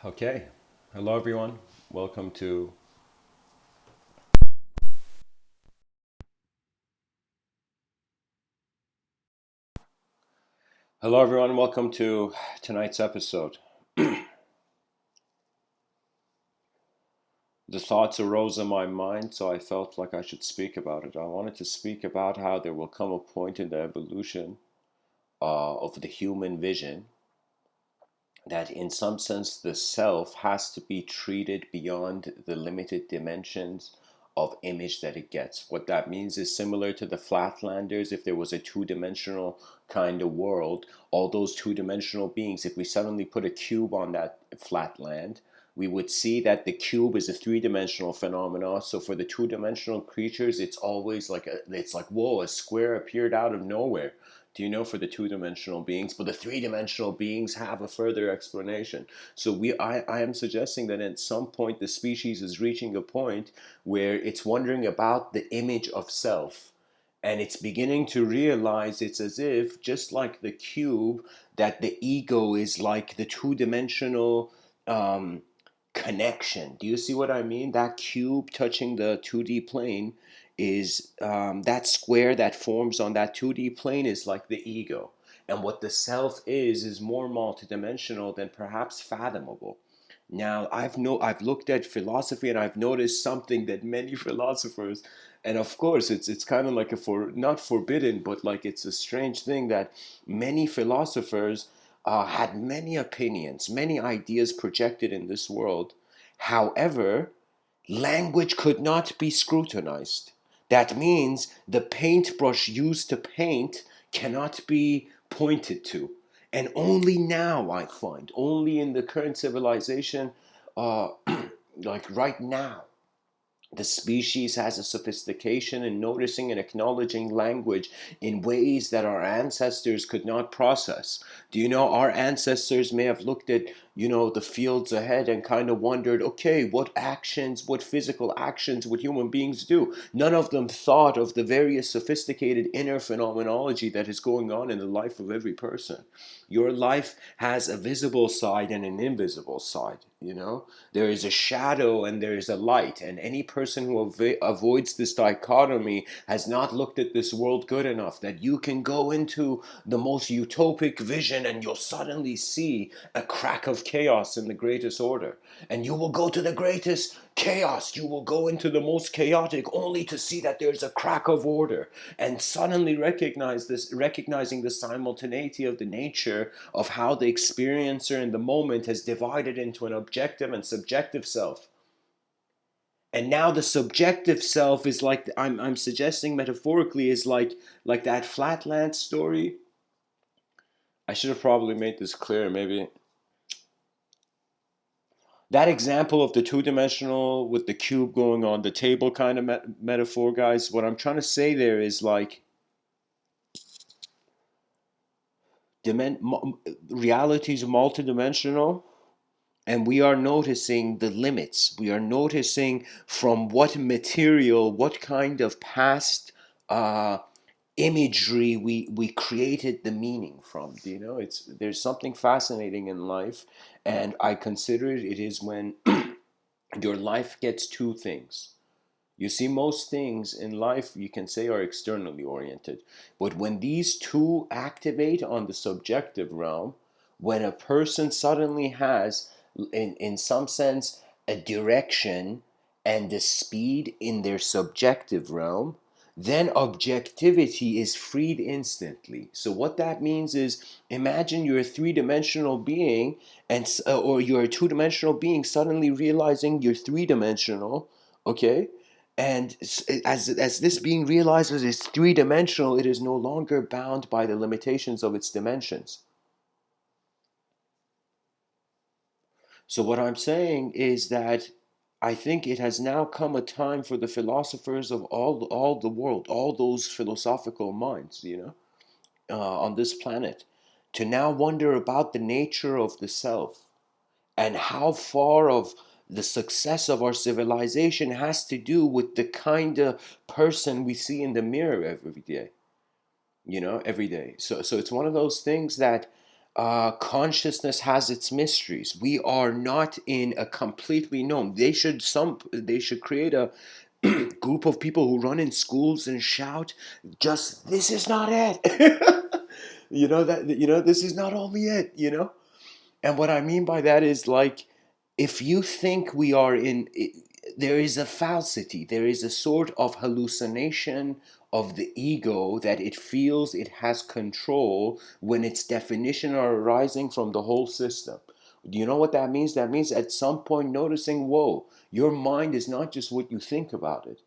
Okay. Hello, everyone. Welcome to. Hello, everyone. Welcome to tonight's episode. The thoughts arose in my mind, so I felt like I should speak about it. I wanted to speak about how there will come a point in the evolution of the human vision that, in some sense, the self has to be treated beyond the limited dimensions of image that it gets. What that means is similar to the flatlanders. If there was a two-dimensional kind of world, all those two-dimensional beings, if we suddenly put a cube on that flatland, we would see that the cube is a three-dimensional phenomenon. So for the two-dimensional creatures, it's always like it's like, whoa, a square appeared out of nowhere. Do you know, for the two-dimensional beings? But the three-dimensional beings have a further explanation. So I am suggesting that at some point the species is reaching a point where it's wondering about the image of self, and it's beginning to realize it's as if, just like the cube, that the ego is like the two-dimensional um, connection. Do you see what I mean? That cube touching the 2D plane is that square that forms on that 2D plane is like the ego. And what the self is more multidimensional than perhaps fathomable. Now, I've looked at philosophy, and I've noticed something that many philosophers, and of course it's kind of like a for not forbidden, but like it's a strange thing that many philosophers had many opinions, many ideas projected in this world. However, language could not be scrutinized. That means the paintbrush used to paint cannot be pointed to. And only now, I find, only in the current civilization, uh, like right now, the species has a sophistication in noticing and acknowledging language in ways that our ancestors could not process. Do you know, our ancestors may have looked at, the fields ahead and kind of wondered, okay, what actions, what physical actions would human beings do? None of them thought of the various sophisticated inner phenomenology that is going on in the life of every person. Your life has a visible side and an invisible side, there is a shadow and there is a light, and any person who avoids this dichotomy has not looked at this world good enough. That you can go into the most utopic vision and you'll suddenly see a crack of chaos in the greatest order, and you will go to the greatest chaos, you will go into the most chaotic, only to see that there's a crack of order, and suddenly recognizing the simultaneity of the nature of how the experiencer in the moment has divided into an objective and subjective self. And now the subjective self is like, I'm suggesting metaphorically, is like that flatland story. I should have probably made this clear, maybe. That example of the two-dimensional with the cube going on the table kind of metaphor, guys, what I'm trying to say there is like reality is multidimensional, and we are noticing the limits. We are noticing from what material, what kind of past uh, imagery we created the meaning from. Do you know? There's something fascinating in life, and I consider it is when your life gets two things. You see, most things in life you can say are externally oriented. But when these two activate on the subjective realm, when a person suddenly has, in some sense, a direction and a speed in their subjective realm, then objectivity is freed instantly. So what that means is, imagine you're a three-dimensional being, or you're a two-dimensional being suddenly realizing you're three-dimensional, okay? And as this being realized as it's three-dimensional, it is no longer bound by the limitations of its dimensions. So what I'm saying is that I think it has now come a time for the philosophers of all the world, all those philosophical minds, on this planet, to now wonder about the nature of the self, and how far of the success of our civilization has to do with the kind of person we see in the mirror every day. So it's one of those things that consciousness has its mysteries. We are not in a completely known. They should create a group of people who run in schools and shout, "Just this is not it." This is not only it. And what I mean by that is like, if you think we are there is a falsity, there is a sort of hallucination of the ego that it feels it has control when its definition are arising from the whole system. Do you know what that means? That means at some point noticing, whoa, your mind is not just what you think about it.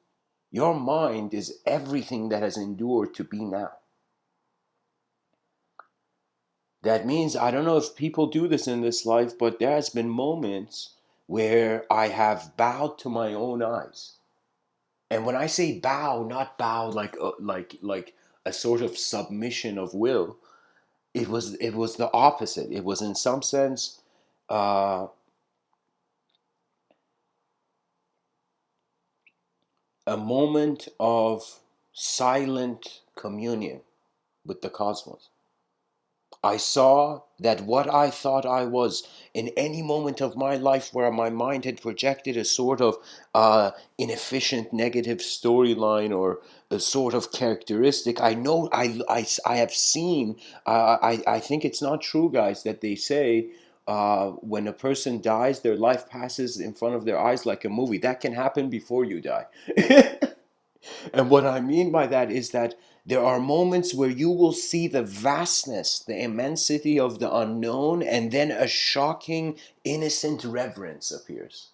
Your mind is everything that has endured to be now. That means, I don't know if people do this in this life, but there has been moments where I have bowed to my own eyes. And when I say bow, not bow like a sort of submission of will, it was the opposite. It was in some sense uh, a moment of silent communion with the cosmos. I saw that what I thought I was in any moment of my life where my mind had projected a sort of inefficient negative storyline or a sort of characteristic. I know I have seen, I think it's not true, guys, that they say when a person dies, their life passes in front of their eyes like a movie. That can happen before you die. And what I mean by that is that there are moments where you will see the vastness, the immensity of the unknown, and then a shocking, innocent reverence appears.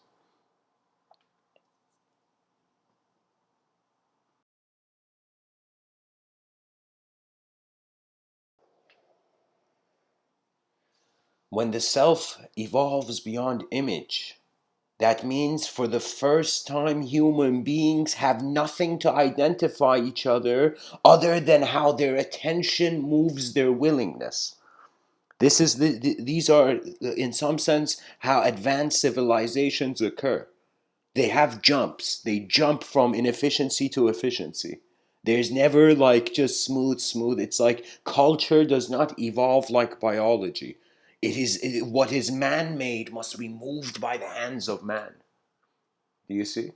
When the self evolves beyond image, that means for the first time human beings have nothing to identify each other than how their attention moves their willingness. These are, in some sense, how advanced civilizations occur. They have jumps. They jump from inefficiency to efficiency. There's never like just smooth. It's like culture does not evolve like biology. What is man made must be moved by the hands of man. Do you see?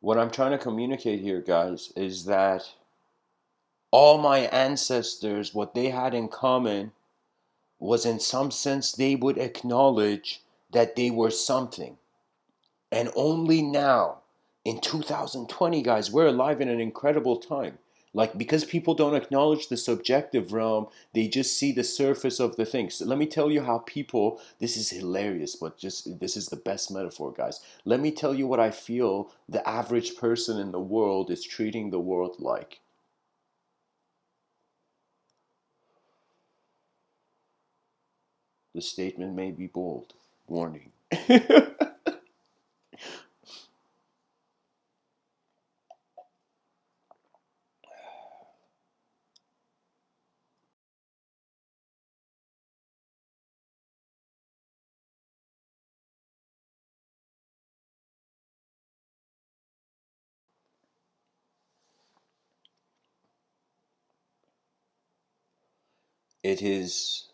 What I'm trying to communicate here, guys, is that all my ancestors, what they had in common was in some sense they would acknowledge that they were something. And only now, in 2020, guys, we're alive in an incredible time. Like, because people don't acknowledge the subjective realm, they just see the surface of the things. So let me tell you how people, this is hilarious, but just this is the best metaphor, guys. Let me tell you what I feel the average person in the world is treating the world like. The statement may be bold. Warning. It is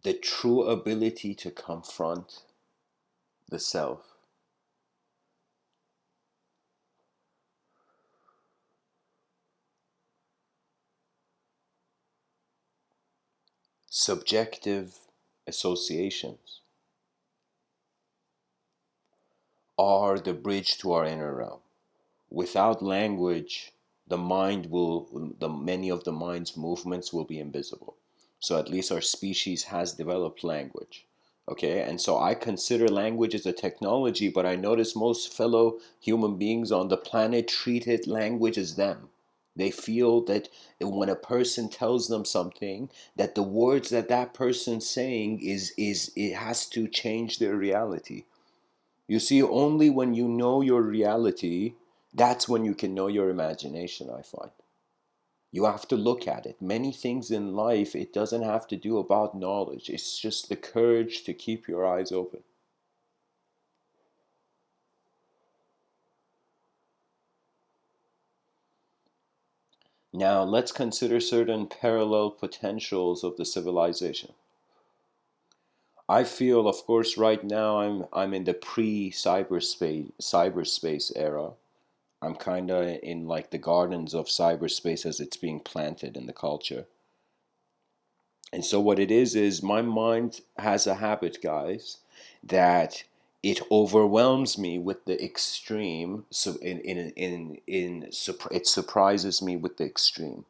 the true ability to confront the self. Subjective associations are the bridge to our inner realm. Without language, the many of the mind's movements will be invisible. So at least our species has developed language. Okay, and so I consider language as a technology, but I notice most fellow human beings on the planet treated language as them. They feel that when a person tells them something, that the words that that person's saying is it has to change their reality. You see, only when you know your reality, that's when you can know your imagination, I find. You have to look at it. Many things in life, it doesn't have to do about knowledge. It's just the courage to keep your eyes open. Now, let's consider certain parallel potentials of the civilization. I feel, of course, right now I'm in the cyberspace era. I'm kind of in like the gardens of cyberspace as it's being planted in the culture. And so what it is my mind has a habit, guys, that it overwhelms me with the extreme. So it surprises me with the extreme.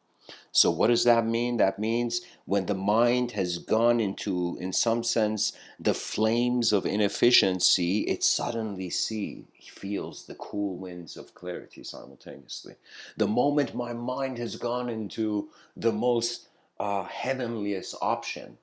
So what does that mean? That means when the mind has gone into, in some sense, the flames of inefficiency, it suddenly feels the cool winds of clarity simultaneously. The moment my mind has gone into the most heavenliest option,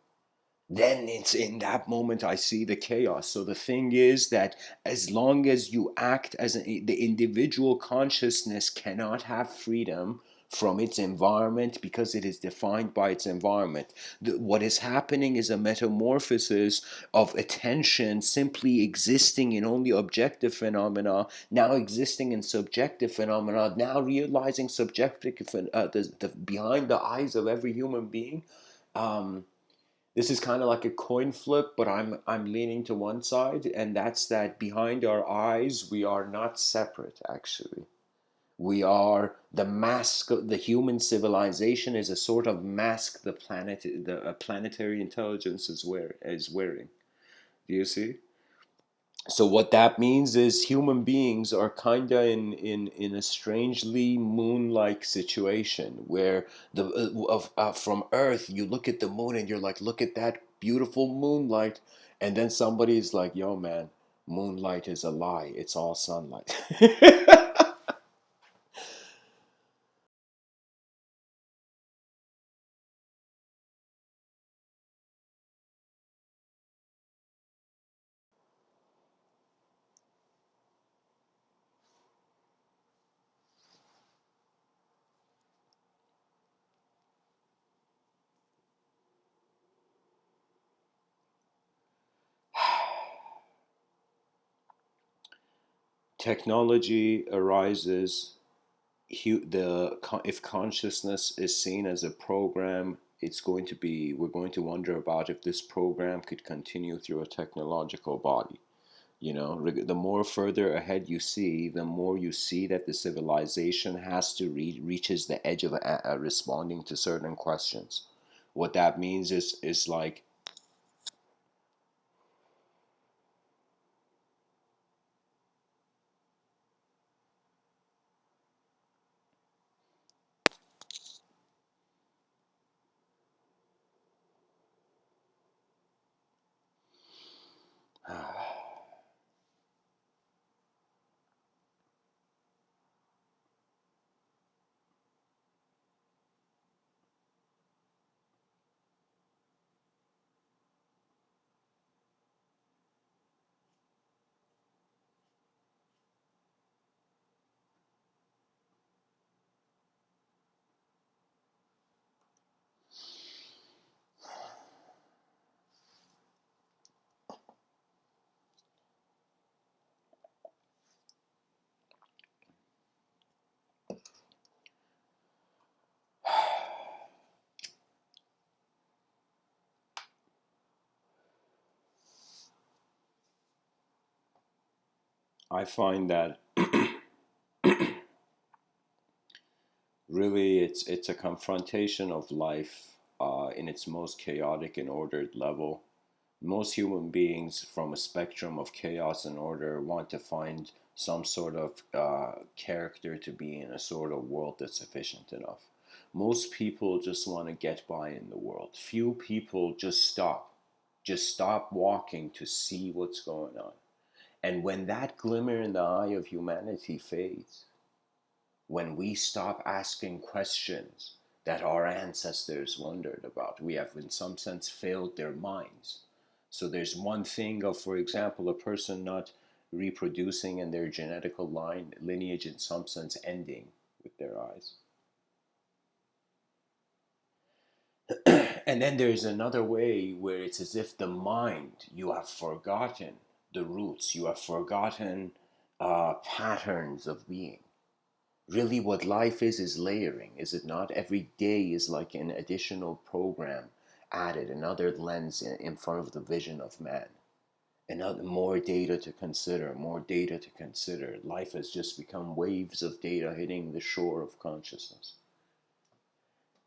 then it's in that moment I see the chaos. So the thing is that as long as you act as the individual consciousness cannot have freedom from its environment because it is defined by its environment. What is happening is a metamorphosis of attention simply existing in only objective phenomena, now existing in subjective phenomena, now realizing subjective, behind the eyes of every human being. Um, this is kind of like a coin flip, but I'm leaning to one side, and that's that behind our eyes we are not separate. Actually, we are the mask. The human civilization is a sort of mask the planetary intelligence is wearing. Do you see? So what that means is human beings are kind of in a strangely moon-like situation where from Earth you look at the moon and you're like, look at that beautiful moonlight, and then somebody's like, yo man, moonlight is a lie, it's all sunlight. Technology arises, if consciousness is seen as a program, it's going to be we're going to wonder about if this program could continue through a technological body. You know, the more further ahead you see, the more you see that the civilization has to reaches the edge of responding to certain questions. What that means is like I find that really it's a confrontation of life in its most chaotic and ordered level. Most human beings from a spectrum of chaos and order want to find some sort of character to be in a sort of world that's sufficient enough. Most people just want to get by in the world. Few people just stop walking to see what's going on. And when that glimmer in the eye of humanity fades, when we stop asking questions that our ancestors wondered about, we have in some sense failed their minds. So there's one thing of, for example, a person not reproducing and their genetical lineage in some sense ending with their eyes. And then there's another way where it's as if the mind, you have forgotten the roots, you have forgotten patterns of being. Really, what life is layering, is it not? Every day is like an additional program added, another lens in front of the vision of man. Another, more data to consider, more data to consider. Life has just become waves of data hitting the shore of consciousness.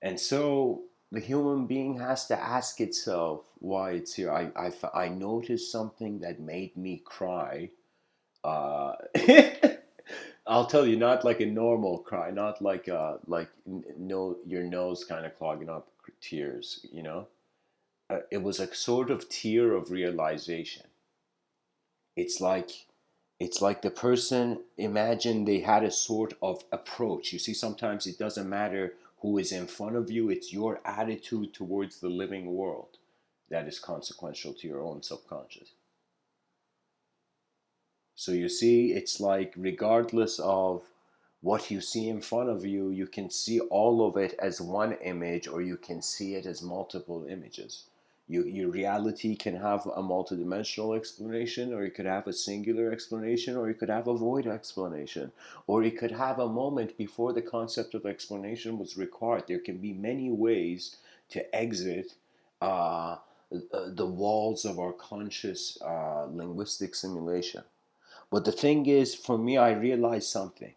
And so the human being has to ask itself why it's here. I noticed something that made me cry. Uh, I'll tell you, not like a normal cry, not like no, your nose kind of clogging up tears. It was a sort of tear of realization. It's like the person, imagine they had a sort of approach. You see, sometimes it doesn't matter who is in front of you, it's your attitude towards the living world that is consequential to your own subconscious. So you see, it's like regardless of what you see in front of you, you can see all of it as one image, or you can see it as multiple images. Your reality can have a multidimensional explanation, or you could have a singular explanation, or you could have a void explanation, or you could have a moment before the concept of explanation was required. There can be many ways to exit uh, the walls of our conscious linguistic simulation. But the thing is, for me, I realized something,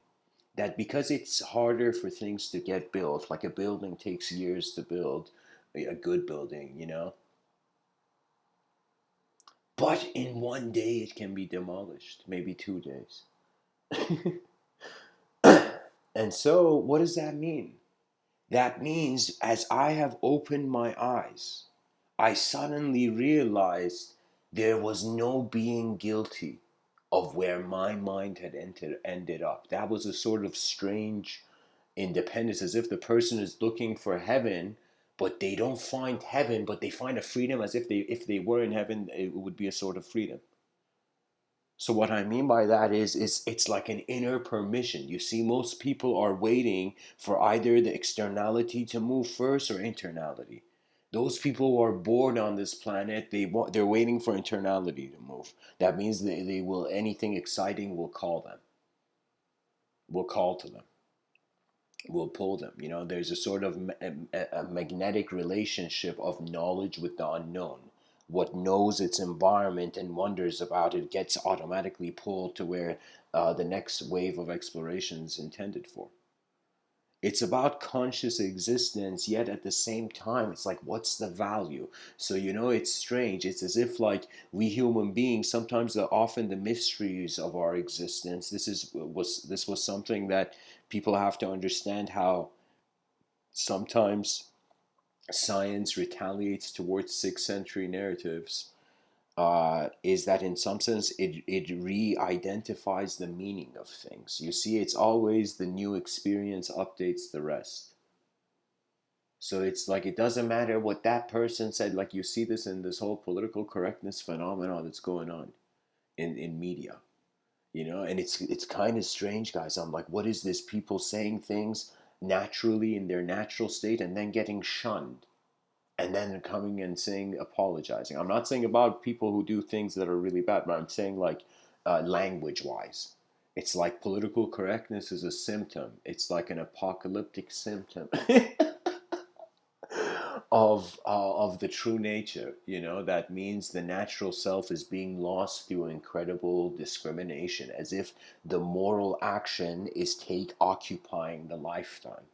that because it's harder for things to get built, like a building takes years to build, a good building, but in one day it can be demolished, maybe 2 days. And so, what does that mean? That means as I have opened my eyes, I suddenly realized there was no being guilty of where my mind had ended up. That was a sort of strange independence, as if the person is looking for heaven, but they don't find heaven, but they find a freedom, as if they were in heaven, it would be a sort of freedom. So what I mean by that is it's like an inner permission. You see, most people are waiting for either the externality to move first or internality. Those people who are bored on this planet, they're waiting for internality to move. That means they will, anything exciting will call them, will call to them, will pull them. There's a sort of a magnetic relationship of knowledge with the unknown. What knows its environment and wonders about it gets automatically pulled to where the next wave of exploration is intended for. It's about conscious existence, yet at the same time, it's like, what's the value? So, it's strange. It's as if, like, we human beings, sometimes often the mysteries of our existence, this was something that people have to understand, how sometimes science retaliates towards 6th century narratives, is that in some sense it re-identifies the meaning of things. You see, it's always the new experience updates the rest. So it's like, it doesn't matter what that person said. Like, you see this in this whole political correctness phenomenon that's going on in media, and it's kind of strange, guys. I'm like, what is this? People saying things naturally in their natural state and then getting shunned, and then coming and saying, apologizing. I'm not saying about people who do things that are really bad, but I'm saying, like, language wise, it's like political correctness is a symptom. It's like an apocalyptic symptom of the true nature. That means the natural self is being lost through incredible discrimination, as if the moral action is take occupying the lifetime.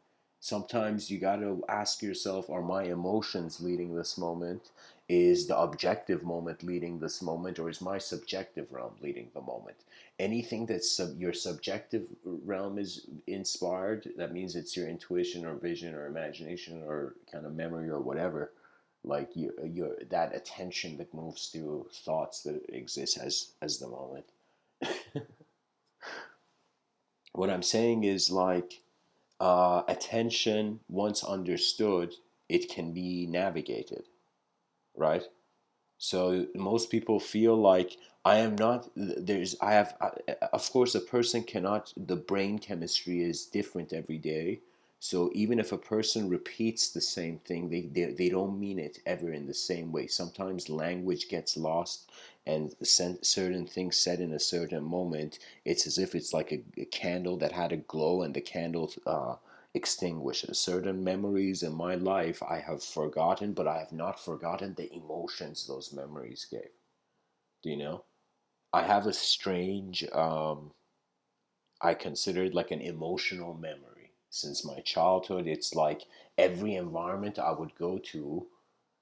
Sometimes you got to ask yourself, are my emotions leading this moment? Is the objective moment leading this moment, or is my subjective realm leading the moment? Anything that's your subjective realm is inspired, that means it's your intuition or vision or imagination or kind of memory or whatever. Like, your that attention that moves through thoughts that exist as the moment. What I'm saying is, like, attention, once understood, it can be navigated, right? So most people feel like, I am not, I have, of course, a person cannot, the brain chemistry is different every day. So even if a person repeats the same thing, they don't mean it ever in the same way. Sometimes language gets lost, and certain things said in a certain moment, it's as if it's like a candle that had a glow and the candle extinguishes. Certain memories in my life I have forgotten, but I have not forgotten the emotions those memories gave. Do you know? I have a strange, I consider it like an emotional memory. Since my childhood, it's like every environment I would go to,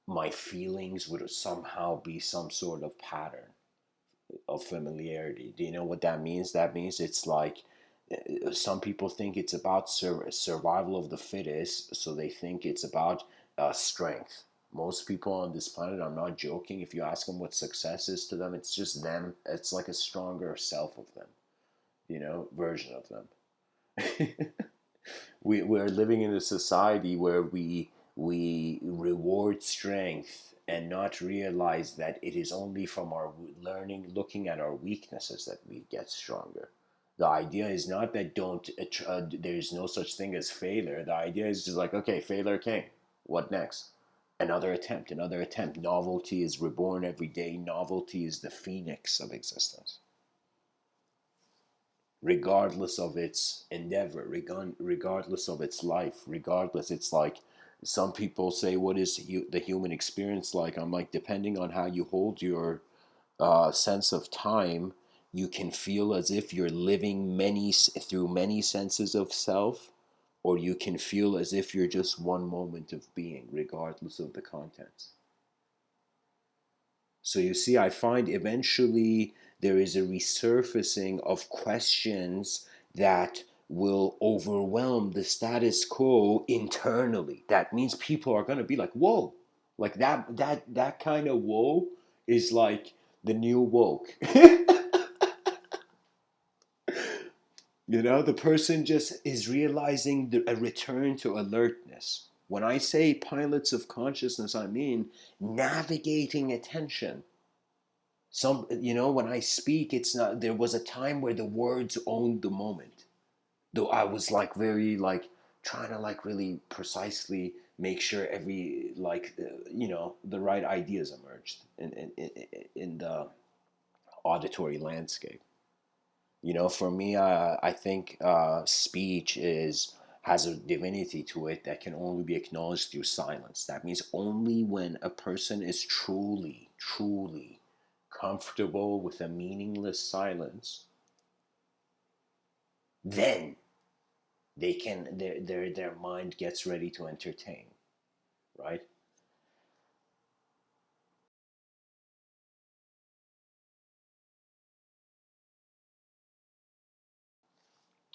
my feelings would somehow be some sort of pattern of familiarity. Do you know what that means? That means it's like some people think it's about survival of the fittest, so they think it's about strength. Most people on this planet, I'm not joking, if you ask them what success is to them, it's just them. It's like a stronger self of them, version of them. We're living in a society where we reward strength and not realize that it is only from our learning, looking at our weaknesses, that we get stronger. The idea is not that don't there's no such thing as failure. The idea is just like, okay, failure came, what next? Another attempt, another attempt. Novelty is reborn every day. Novelty is the phoenix of existence, regardless of its endeavor, regardless of its life, regardless. It's like some people say, what is the human experience like? I'm like, depending on how you hold your sense of time, you can feel as if you're living through many senses of self, or you can feel as if you're just one moment of being, regardless of the contents. So you see, I find eventually there is a resurfacing of questions that will overwhelm the status quo internally. That means people are going to be like, whoa, like that kind of whoa is like the new woke. The person just is realizing a return to alertness. When I say pilots of consciousness, I mean navigating attention. When I speak, it's not, there was a time where the words owned the moment, though I was like very like trying to like really precisely make sure every like the right ideas emerged in the auditory landscape. For me, I think speech is has a divinity to it that can only be acknowledged through silence. That means only when a person is truly, truly comfortable with a meaningless silence, then their mind gets ready to entertain, right?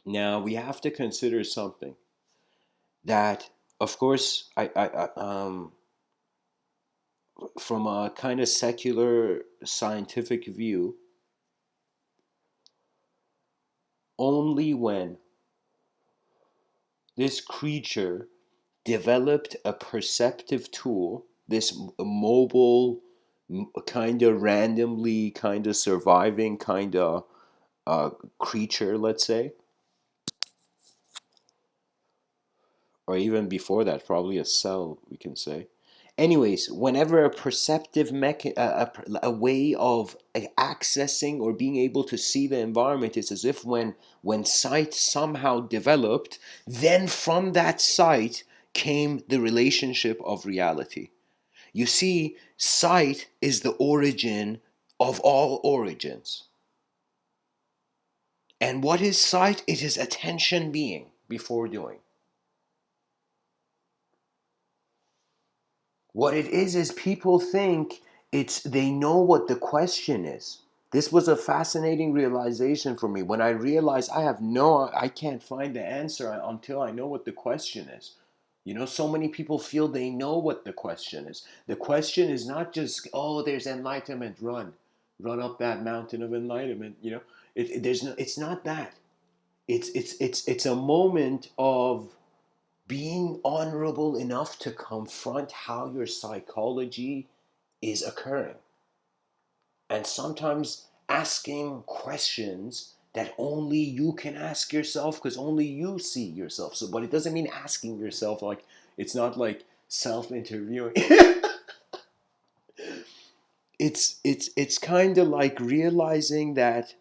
Now we have to consider something that, of course, from a kind of secular scientific view, only when this creature developed a perceptive tool, this mobile, kind of randomly, kind of surviving, kind of uh, creature, let's say, or even before that, probably a cell, we can say. Anyways, whenever a perceptive a way of accessing or being able to see the environment, it's as if when sight somehow developed, then from that sight came the relationship of reality. You see, sight is the origin of all origins. And what is sight? It is attention being before doing. What it is people think they know what the question is. This was a fascinating realization for me when I realized I can't find the answer until I know what the question is. So many people feel they know what the question is. The question is not just, oh, there's enlightenment, run up that mountain of enlightenment. There's no, it's not that. It's a moment of being honorable enough to confront how your psychology is occurring. And sometimes asking questions that only you can ask yourself because only you see yourself. So, but it doesn't mean asking yourself like it's not like self-interviewing. It's kind of like realizing that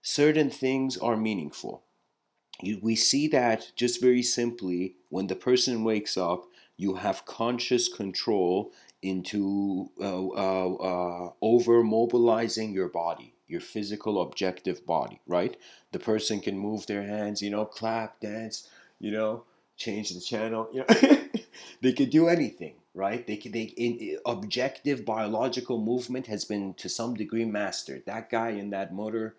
certain things are meaningful. We see that just very simply when the person wakes up, you have conscious control into over mobilizing your body, your physical objective body, right? The person can move their hands, clap, dance, you know, change the channel, they could do anything, right? Objective biological movement has been to some degree mastered. That guy in that motor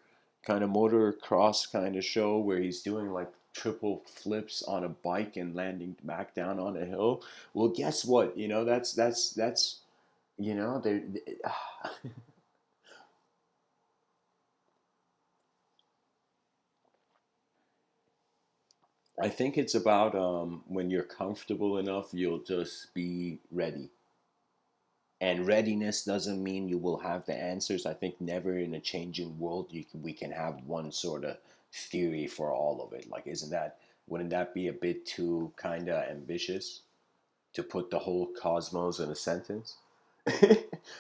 cross kind of show where he's doing like triple flips on a bike and landing back down on a hill. Well, guess what? That's they I think it's about when you're comfortable enough, you'll just be ready. And readiness doesn't mean you will have the answers. I think never in a changing world we can have one sort of theory for all of it. Like, isn't that wouldn't that be a bit too kind of ambitious to put the whole cosmos in a sentence?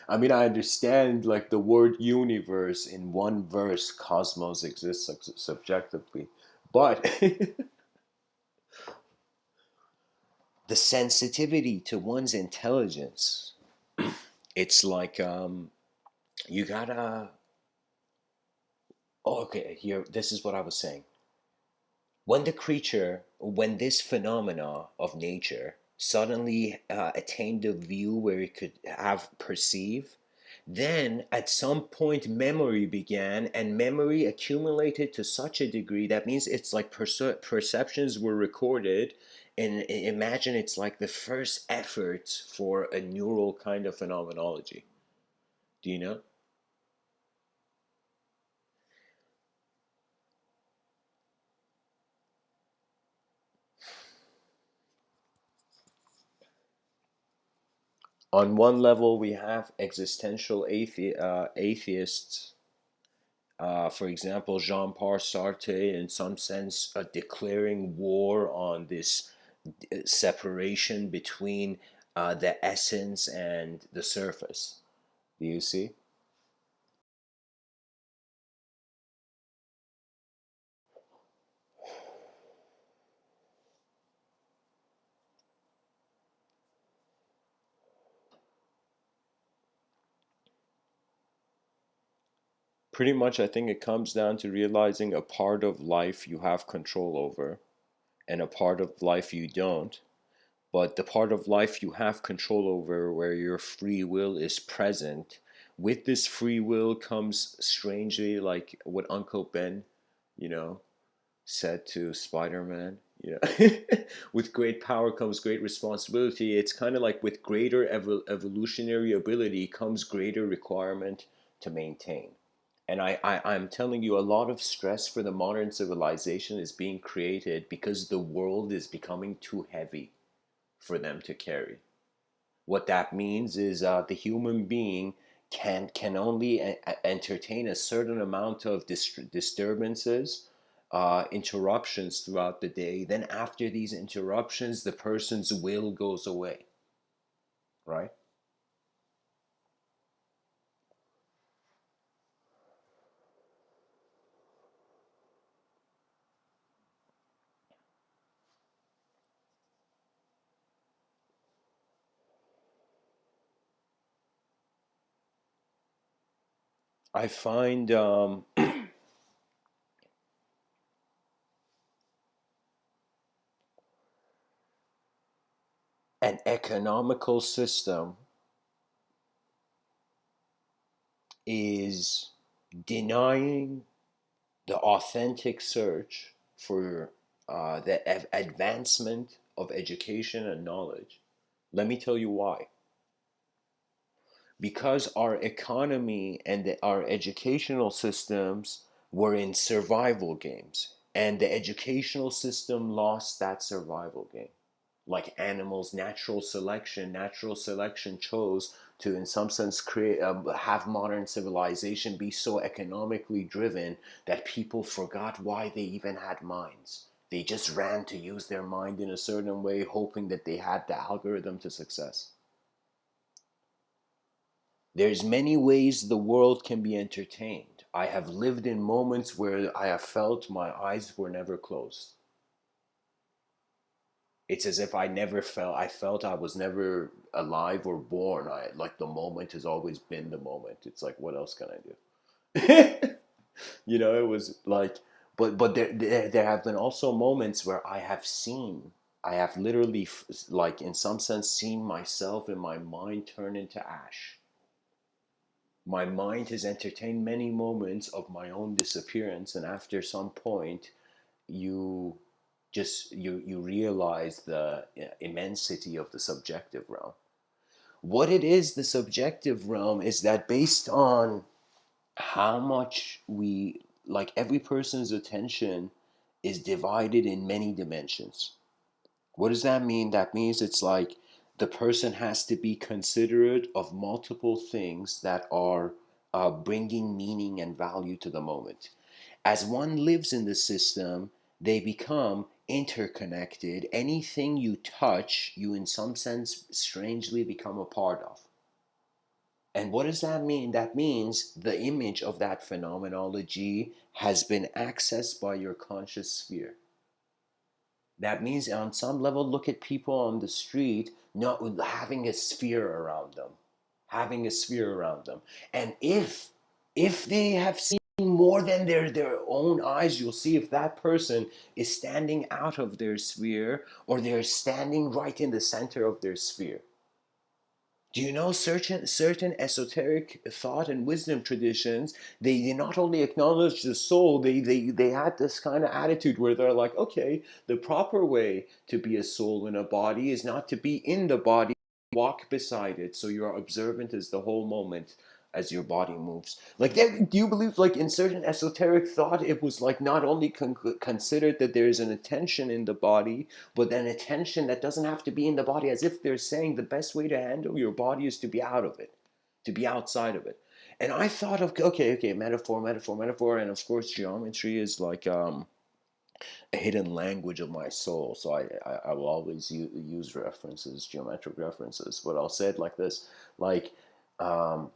I mean, I understand like the word universe in one verse, cosmos exists subjectively, but the sensitivity to one's intelligence, it's like you gotta. Oh, okay, here, this is what I was saying. When this phenomena of nature suddenly attained a view where it could have perceive, then at some point memory began, and memory accumulated to such a degree that means it's like perceptions were recorded, and imagine it's like the first efforts for a neural kind of phenomenology. Do you know? On one level, we have existential atheists. For example, Jean-Paul Sartre, in some sense, declaring war on this separation between the essence and the surface. Do you see? Pretty much, I think it comes down to realizing a part of life you have control over and a part of life you don't. But the part of life you have control over, where your free will is present, with this free will comes strangely like what Uncle Ben, you know, said to Spider-Man. With great power comes great responsibility. It's kind of like with greater evolutionary ability comes greater requirement to maintain. And I'm telling you, a lot of stress for the modern civilization is being created because the world is becoming too heavy for them to carry. What that means is the human being can only entertain a certain amount of disturbances, interruptions throughout the day. Then after these interruptions, the person's will goes away. Right? I find an economical system is denying the authentic search for the advancement of education and knowledge. Let me tell you why. Because our economy and our educational systems were in survival games, and the educational system lost that survival game. like animals, natural selection chose to, in some sense, create have modern civilization be so economically driven that people forgot why they even had minds. They just ran to use their mind in a certain way, hoping that they had the algorithm to success. There's many ways the world can be entertained. I have lived in moments where I have felt my eyes were never closed. It's as if I felt I was never alive or born. I like the moment has always been the moment. It's like, what else can I do? It was like, but there have been also moments where I have literally like in some sense seen myself in my mind turn into ash. My mind has entertained many moments of my own disappearance, and after some point you you realize the immensity of the subjective realm. What it is, the subjective realm, is that based on how much we, like, every person's attention is divided in many dimensions. What does that mean? That means it's like the person has to be considerate of multiple things that are bringing meaning and value to the moment. As one lives in the system, they become interconnected. Anything you touch, you in some sense strangely become a part of. And what does that mean? That means the image of that phenomenology has been accessed by your conscious sphere. That means on some level, look at people on the street not having a sphere around them, having a sphere around them. And if they have seen more than their own eyes, you'll see if that person is standing out of their sphere or they're standing right in the center of their sphere. Do you know certain esoteric thought and wisdom traditions? They not only acknowledge the soul, they had this kind of attitude where they're like, okay, the proper way to be a soul in a body is not to be in the body, walk beside it, so you're observant as the whole moment as your body moves. Like, do you believe, like, in certain esoteric thought, it was like not only considered that there is an attention in the body, but then attention that doesn't have to be in the body, as if they're saying the best way to handle your body is to be out of it, to be outside of it. And I thought of, okay, metaphor, and of course geometry is like a hidden language of my soul. So I will always use references, geometric references, but I'll say it like this, like um,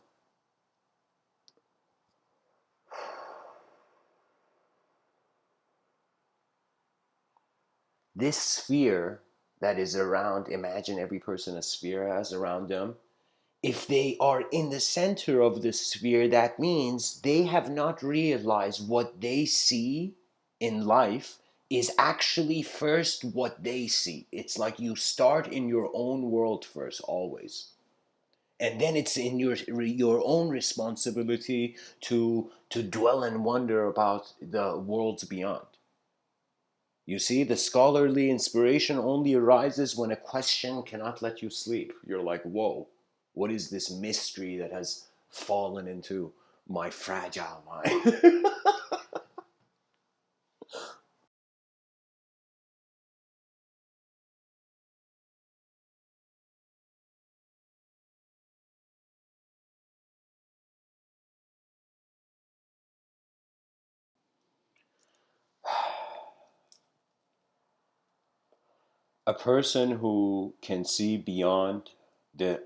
this sphere that is around, imagine every person a sphere has around them. If they are in the center of the sphere, that means they have not realized what they see in life is actually first what they see. It's like you start in your own world first, always. And then it's in your own responsibility to dwell and wonder about the worlds beyond. You see, the scholarly inspiration only arises when a question cannot let you sleep. You're like, whoa, what is this mystery that has fallen into my fragile mind? A person who can see beyond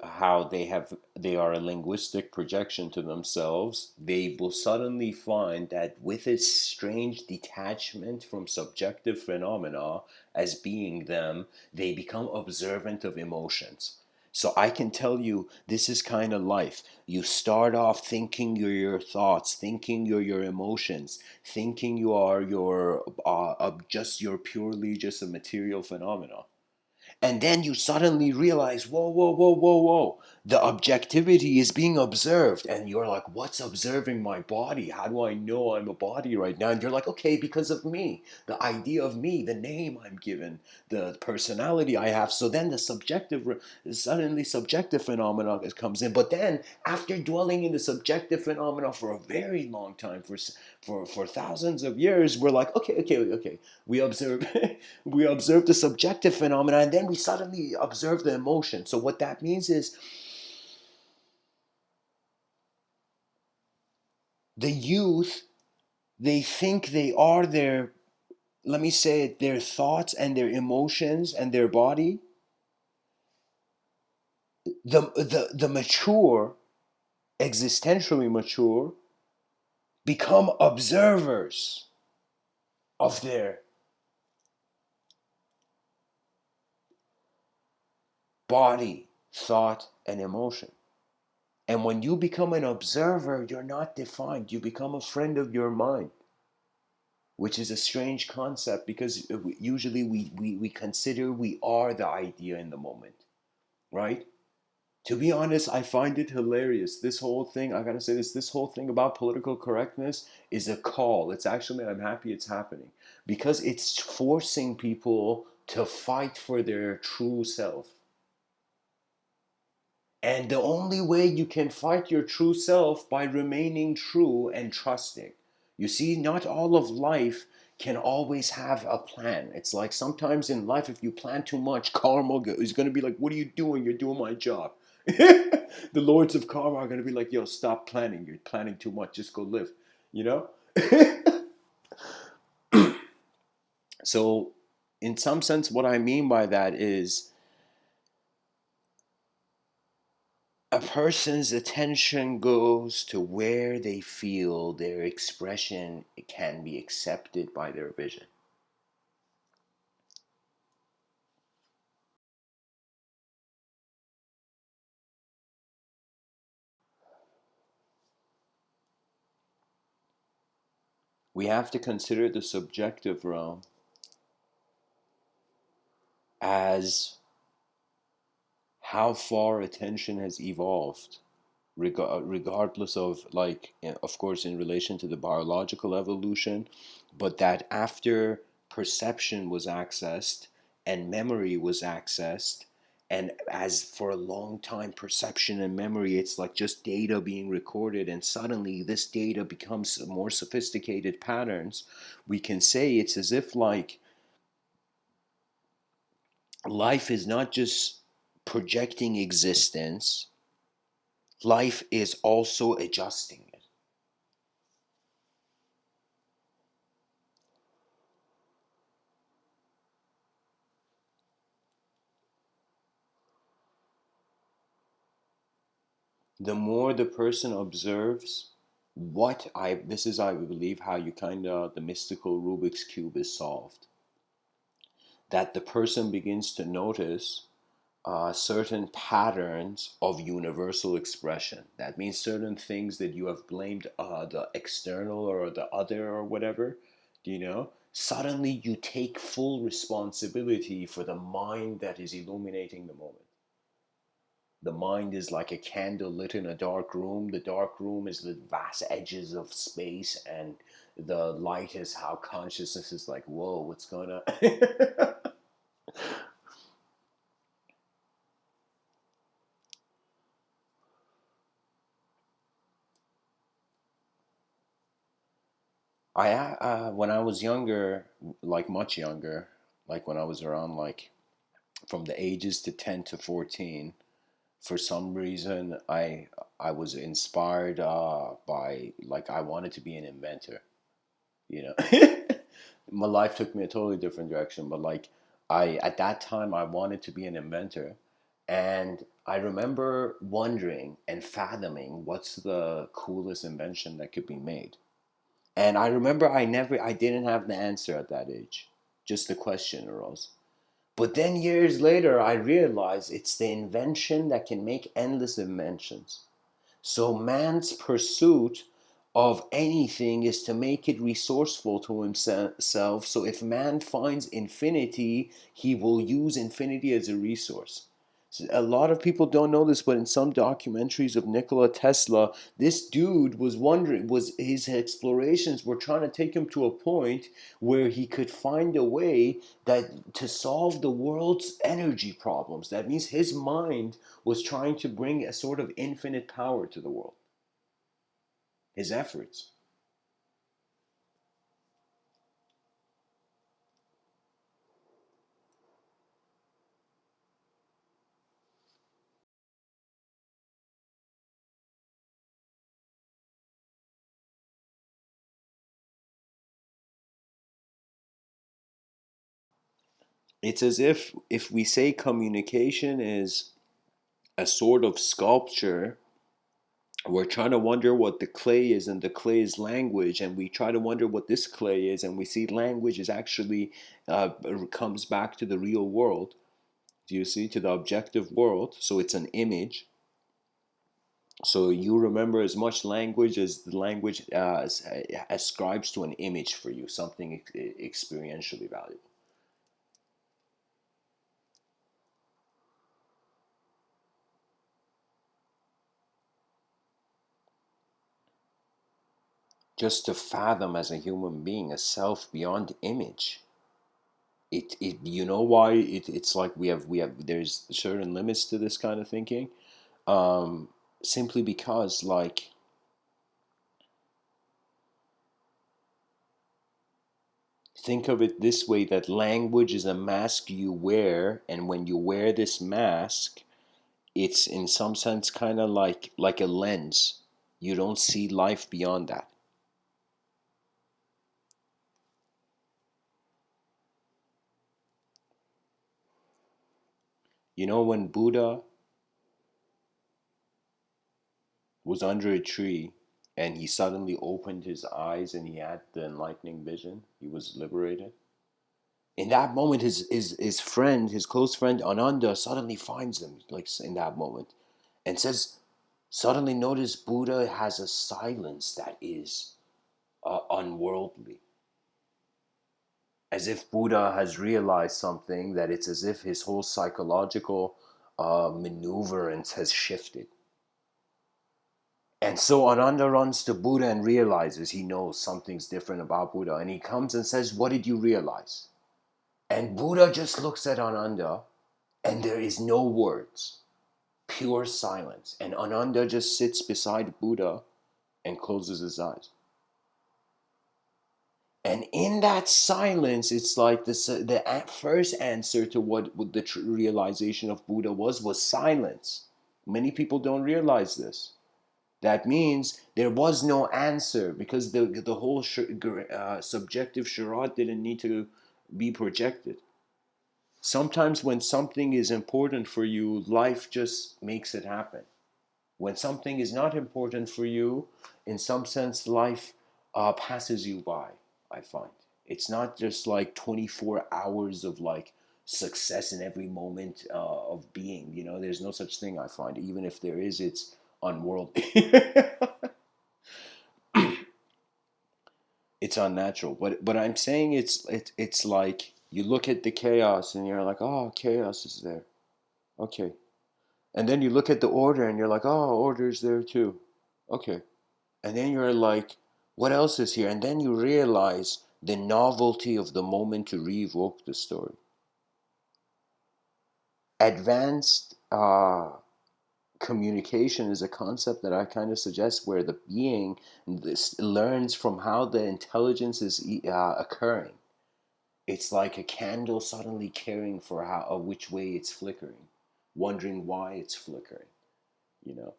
how they are a linguistic projection to themselves, they will suddenly find that with its strange detachment from subjective phenomena as being them, they become observant of emotions. So I can tell you, this is kind of life. You start off thinking you're your thoughts, thinking you're your emotions, thinking you are your just your purely just a material phenomena. And then you suddenly realize, whoa. The objectivity is being observed. And you're like, what's observing my body? How do I know I'm a body right now? And you're like, okay, because of me, the idea of me, the name I'm given, the personality I have. So then suddenly subjective phenomena comes in. But then after dwelling in the subjective phenomena for a very long time, for thousands of years, we're like, okay. We observe we observe the subjective phenomena, and then we suddenly observe the emotion. So what that means is the youth, they think they are their, let me say it, their thoughts and their emotions and their body. The mature, existentially mature, become observers of their body, thought, and emotion. And when you become an observer, you're not defined. You become a friend of your mind, which is a strange concept because usually we consider we are the idea in the moment, right? To be honest, I find it hilarious. This whole thing, I gotta say this whole thing about political correctness is a call. It's actually, I'm happy it's happening because it's forcing people to fight for their true self. And the only way you can fight your true self by remaining true and trusting. You see, not all of life can always have a plan. It's like sometimes in life, if you plan too much, karma is going to be like, what are you doing? You're doing my job. The lords of karma are going to be like, yo, stop planning. You're planning too much. Just go live, you know? So, in some sense, what I mean by that is a person's attention goes to where they feel their expression can be accepted by their vision. We have to consider the subjective realm as how far attention has evolved, regardless of, like, of course, in relation to the biological evolution, but that after perception was accessed and memory was accessed, and as for a long time perception and memory, it's like just data being recorded, and suddenly this data becomes more sophisticated patterns. We can say it's as if like life is not just projecting existence, life is also adjusting it. The more the person observes what I this is, I believe, how you kind of, the mystical Rubik's cube is solved, that the person begins to notice certain patterns of universal expression. That means certain things that you have blamed the external or the other or whatever, do you know, suddenly you take full responsibility for the mind that is illuminating the moment. The mind is like a candle lit in a dark room. The dark room is the vast edges of space, and the light is how consciousness is like, whoa, what's going on? When I was younger, like much younger, like when I was around like from the ages to 10 to 14, for some reason I was inspired by, like, I wanted to be an inventor, you know. My life took me a totally different direction, but like I at that time I wanted to be an inventor, and I remember wondering and fathoming what's the coolest invention that could be made. And I remember I didn't have the answer at that age. Just the question arose. But then years later I realized it's the invention that can make endless inventions. So man's pursuit of anything is to make it resourceful to himself. So if man finds infinity, he will use infinity as a resource. So a lot of people don't know this, but in some documentaries of Nikola Tesla, this dude was wondering, was his explorations were trying to take him to a point where he could find a way that to solve the world's energy problems. That means his mind was trying to bring a sort of infinite power to the world. His efforts. It's as if we say communication is a sort of sculpture, we're trying to wonder what the clay is, and the clay is language, and we try to wonder what this clay is, and we see language is actually comes back to the real world. Do you see, to the objective world? So it's an image. So you remember as much language as the language ascribes to an image for you, something experientially valuable. Just to fathom as a human being a self beyond image, it you know why it's like we have there's certain limits to this kind of thinking. um Simply because, like, think of it this way, that language is a mask you wear, and when you wear this mask, it's in some sense kind of like a lens. You don't see life beyond that. You know, when Buddha was under a tree and he suddenly opened his eyes and he had the enlightening vision, he was liberated. In that moment, his friend, his close friend Ananda, suddenly finds him, like, in that moment, and says, suddenly notice Buddha has a silence that is unworldly, as if Buddha has realized something, that it's as if his whole psychological maneuverance has shifted. And so Ananda runs to Buddha and realizes he knows something's different about Buddha. And he comes and says, what did you realize? And Buddha just looks at Ananda, and there is no words, pure silence. And Ananda just sits beside Buddha and closes his eyes. And in that silence, it's like this, the first answer to what the realization of Buddha was silence. Many people don't realize this. That means there was no answer, because the whole subjective charade didn't need to be projected. Sometimes when something is important for you, life just makes it happen. When something is not important for you, in some sense, life passes you by, I find. It's not just like 24 hours of like success in every moment of being. There's no such thing, I find. Even if there is, it's unworldly. It's unnatural. But I'm saying it's like you look at the chaos and you're like, oh, chaos is there. Okay. And then you look at the order and you're like, oh, order is there too. Okay. And then you're like, what else is here? And then you realize the novelty of the moment to re-evoke the story. Advanced communication is a concept that I kind of suggest, where the being learns from how the intelligence is occurring. It's like a candle suddenly caring for how, which way it's flickering, wondering why it's flickering, you know.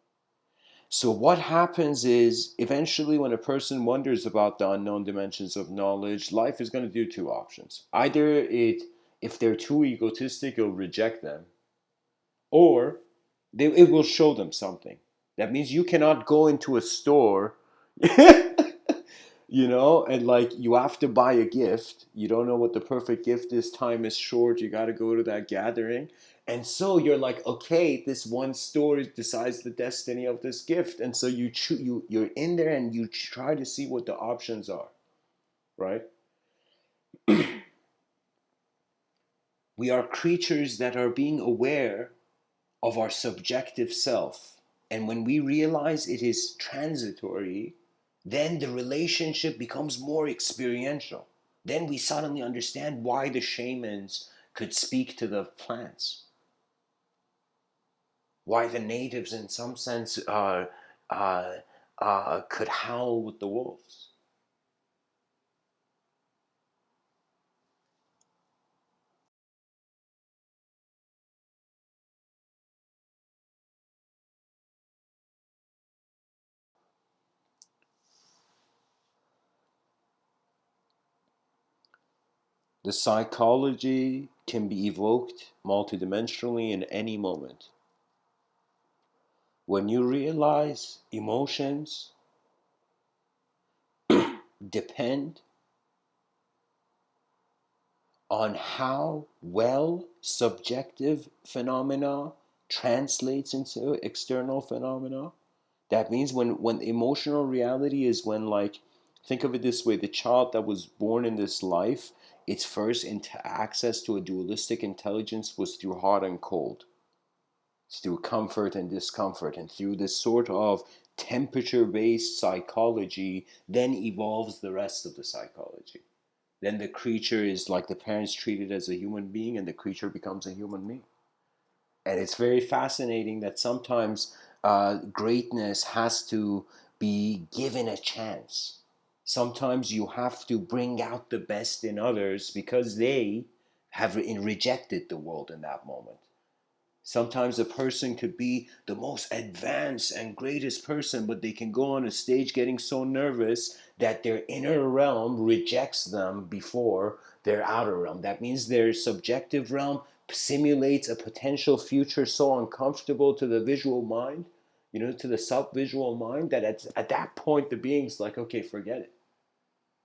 So what happens is, eventually, when a person wonders about the unknown dimensions of knowledge, life is going to do two options. Either if they're too egotistic, it'll reject them, or it will show them something. That means you cannot go into a store, and like you have to buy a gift. You don't know what the perfect gift is. Time is short. You got to go to that gathering. And so you're like, okay, this one store decides the destiny of this gift. And so you're in there and you try to see what the options are, right? We are creatures that are being aware of our subjective self. And when we realize it is transitory, then the relationship becomes more experiential. Then we suddenly understand why the shamans could speak to the plants, why the natives, in some sense, uh, could howl with the wolves. The psychology can be evoked multidimensionally in any moment. When you realize emotions depend on how well subjective phenomena translates into external phenomena. That means when emotional reality is when, like, think of it this way: the child that was born in this life, its first into access to a dualistic intelligence was through hot and cold, it's through comfort and discomfort, and through this sort of temperature based psychology then evolves the rest of the psychology. Then the creature is like the parents treat it as a human being, and the creature becomes a human being. And it's very fascinating that sometimes greatness has to be given a chance. Sometimes you have to bring out the best in others because they have rejected the world in that moment. Sometimes a person could be the most advanced and greatest person, but they can go on a stage getting so nervous that their inner realm rejects them before their outer realm. That means their subjective realm simulates a potential future so uncomfortable to the visual mind, to the sub-visual mind, that at that point the being's like, okay, forget it.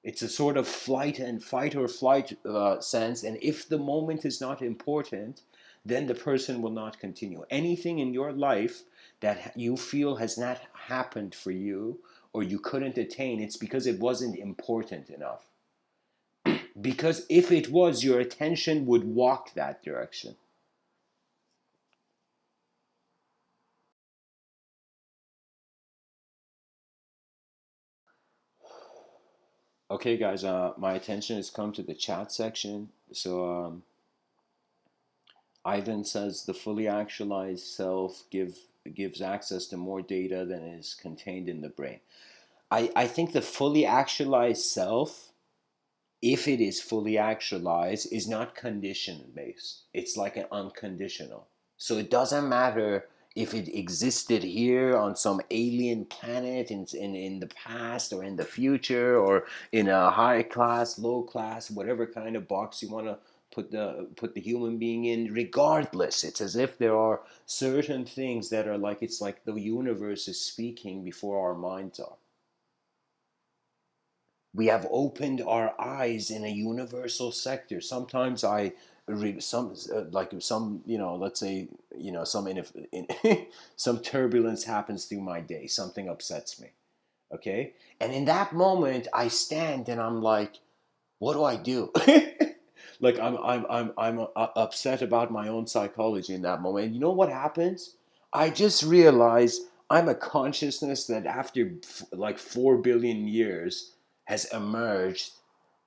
It's a sort of flight and fight or flight sense. And if the moment is not important, then the person will not continue. Anything in your life that you feel has not happened for you or you couldn't attain, it's because it wasn't important enough. Because if it was, your attention would walk that direction. Okay, guys, my attention has come to the chat section. So, Ivan says the fully actualized self gives access to more data than is contained in the brain. I think the fully actualized self, if it is fully actualized, is not condition based. It's like an unconditional. So it doesn't matter if it existed here on some alien planet in the past or in the future or in a high class, low class, whatever kind of box you want to put the human being in. Regardless, it's as if there are certain things that are like, it's like the universe is speaking before our minds are. We have opened our eyes in a universal sector. Sometimes I read some, like some, let's say, some some turbulence happens through my day. Something upsets me. Okay, and in that moment, I stand and I'm like, what do I do? Like I'm upset about my own psychology in that moment. And you know what happens? I just realize I'm a consciousness that after like 4 billion years has emerged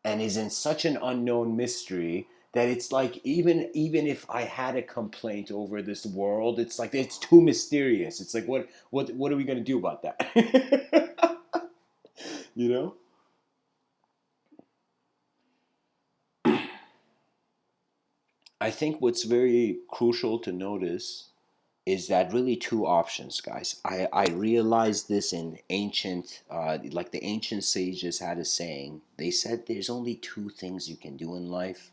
and is in such an unknown mystery that it's like, even if I had a complaint over this world, it's like it's too mysterious. It's like, what are we gonna do about that? you know? I think what's very crucial to notice is that really two options, guys. I realized this in ancient, like the ancient sages had a saying. They said there's only two things you can do in life.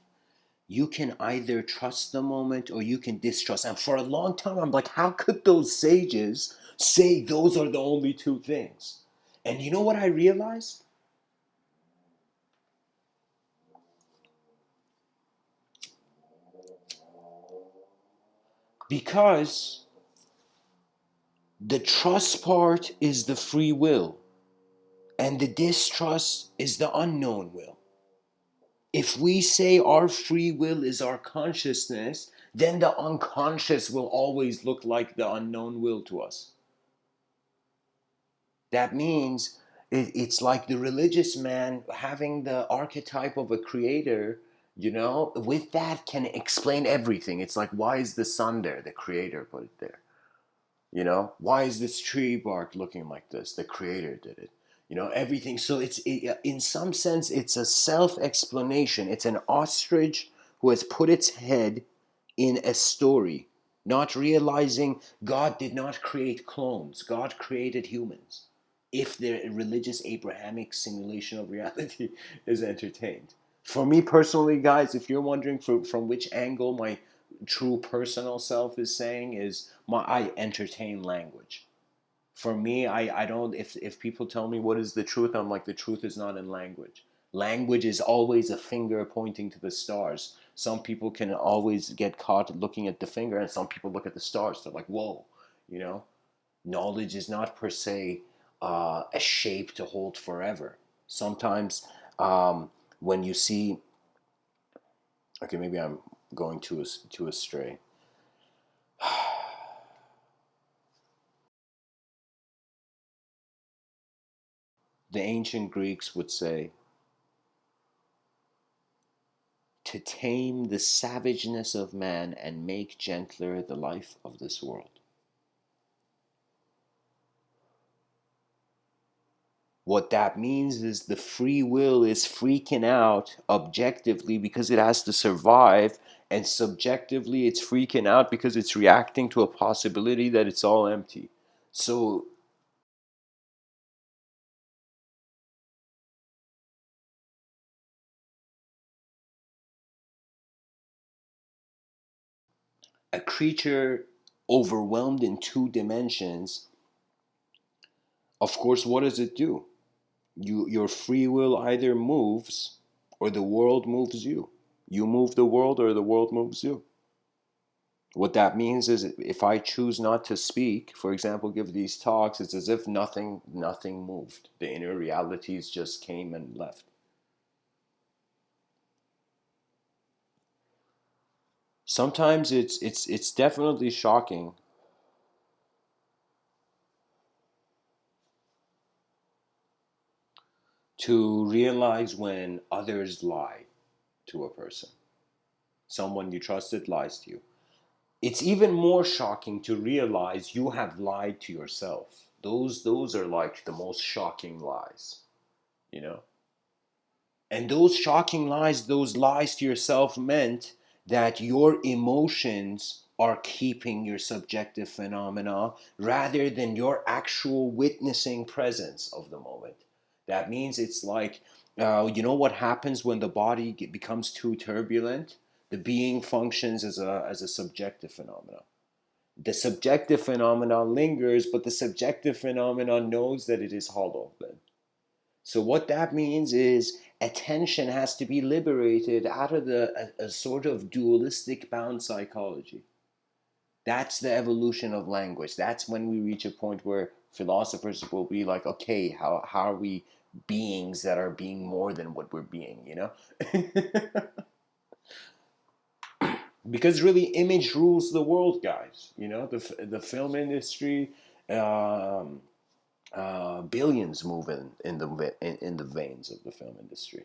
You can either trust the moment or you can distrust. And for a long time, I'm like, how could those sages say those are the only two things? And you know what I realized? Because the trust part is the free will, and the distrust is the unknown will. If we say our free will is our consciousness, then the unconscious will always look like the unknown will to us. That means it's like the religious man having the archetype of a creator, with that can explain everything. It's like, why is the sun there? The creator put it there. Why is this tree bark looking like this? The creator did it. Everything. So in some sense, it's a self-explanation. It's an ostrich who has put its head in a story, not realizing God did not create clones. God created humans. If the religious Abrahamic simulation of reality is entertained. For me personally, guys, if you're wondering from which angle my true personal self is saying, is I entertain language. For me, I don't, if people tell me what is the truth, I'm like, the truth is not in language. Language is always a finger pointing to the stars. Some people can always get caught looking at the finger, and some people look at the stars. They're like, whoa, you know? Knowledge is not per se a shape to hold forever. Sometimes when you see, okay, maybe I'm going too astray. The ancient Greeks would say, to tame the savageness of man and make gentler the life of this world. What that means is the free will is freaking out objectively because it has to survive, and subjectively it's freaking out because it's reacting to a possibility that it's all empty. So a creature overwhelmed in two dimensions, of course, what does it do? Your free will either moves or the world moves you. You move the world or the world moves you. What that means is if I choose not to speak, for example, give these talks, it's as if nothing moved. The inner realities just came and left. Sometimes it's definitely shocking to realize when others lie to a person. Someone you trusted lies to you. It's even more shocking to realize you have lied to yourself. Those are like the most shocking lies, you know? And those shocking lies, those lies to yourself meant that your emotions are keeping your subjective phenomena rather than your actual witnessing presence of the moment. That means it's like, you know what happens when the body becomes too turbulent? The being functions as a subjective phenomenon. The subjective phenomenon lingers, but the subjective phenomenon knows that it is hollow then. So what that means is attention has to be liberated out of a sort of dualistic bound psychology. That's the evolution of language. That's when we reach a point where philosophers will be like, okay, how are we beings that are being more than what we're being, you know? Because really image rules the world, guys. You know, the film industry, um, billions move in the veins of the film industry,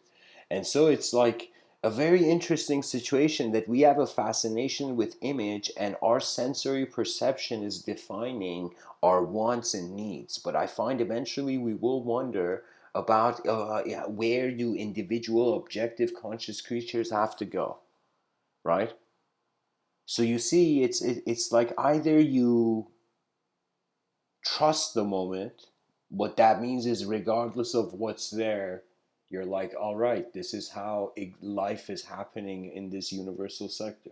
and so it's like a very interesting situation that we have a fascination with image, and our sensory perception is defining our wants and needs. But I find eventually we will wonder about yeah, where do individual objective conscious creatures have to go, right? So you see, it's like either you trust the moment. What that means is, regardless of what's there, you're like, all right, this is how life is happening in this universal sector.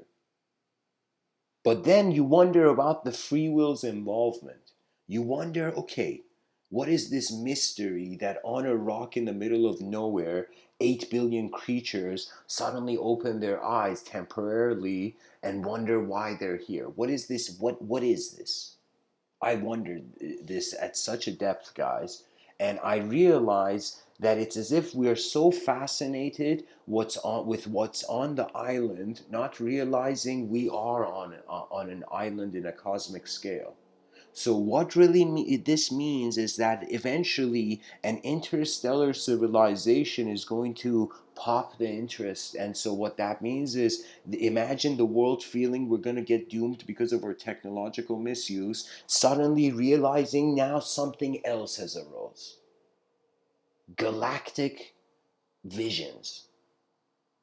But then you wonder about the free will's involvement. You wonder, okay, what is this mystery that on a rock in the middle of nowhere, 8 billion creatures suddenly open their eyes temporarily and wonder why they're here? What is this? What is this? I wondered this at such a depth, guys, and I realized that it's as if we're so fascinated with what's on the island, not realizing we are on an island in a cosmic scale. So what really this means is that eventually an interstellar civilization is going to pop the interest. And so what that means is, imagine the world feeling we're going to get doomed because of our technological misuse, suddenly realizing now something else has arose. Galactic visions.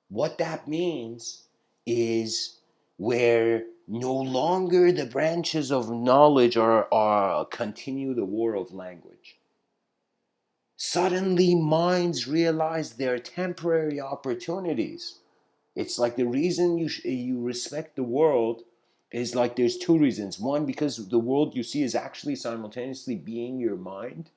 What that means is where no longer the branches of knowledge are continue the war of language. Suddenly minds realize they're temporary opportunities. It's like the reason you respect the world is like there's two reasons. One, because the world you see is actually simultaneously being your mind,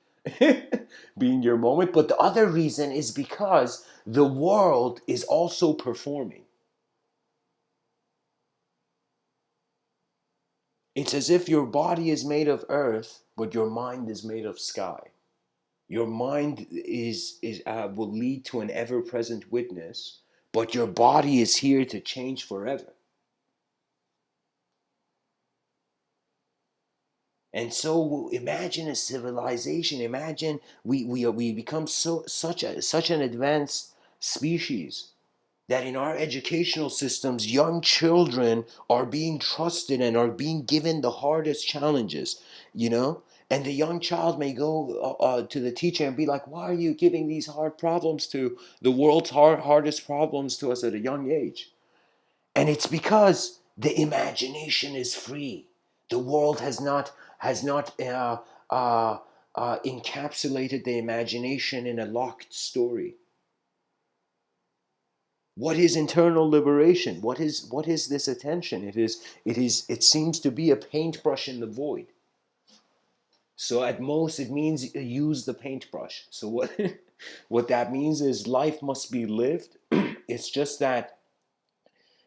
being your moment. But the other reason is because the world is also performing. It's as if your body is made of earth, but your mind is made of sky. Your mind is will lead to an ever-present witness, but your body is here to change forever. And so imagine a civilization. Imagine we become such an advanced species that in our educational systems, young children are being trusted and are being given the hardest challenges, you know? And the young child may go to the teacher and be like, why are you giving these hard problems to the world's hardest problems to us at a young age? And it's because the imagination is free. The world has not encapsulated the imagination in a locked story. What is internal liberation? What is this attention? It seems to be a paintbrush in the void. So at most it means use the paintbrush. So what what that means is life must be lived. It's just that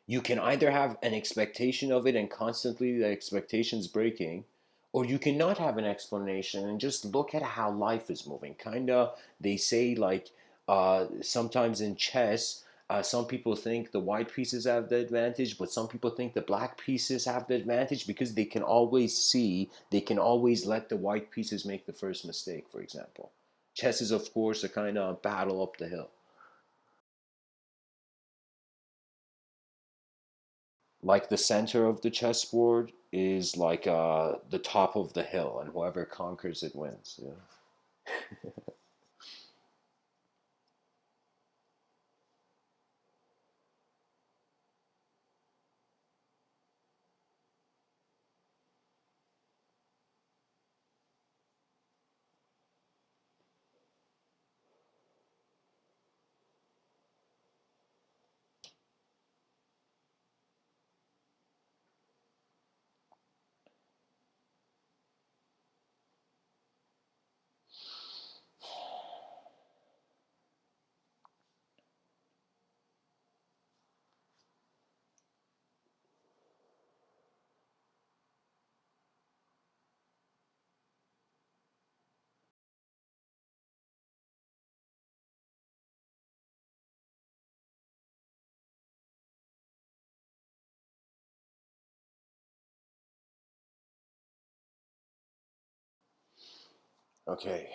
you can either have an expectation of it and constantly the expectations breaking, or you cannot have an explanation and just look at how life is moving. Kind of, they say like sometimes in chess, some people think the white pieces have the advantage, but some people think the black pieces have the advantage because they can always see, they can always let the white pieces make the first mistake, for example. Chess is, of course, a kind of battle up the hill. Like the center of the chessboard is like the top of the hill, and whoever conquers it wins. Yeah. Okay.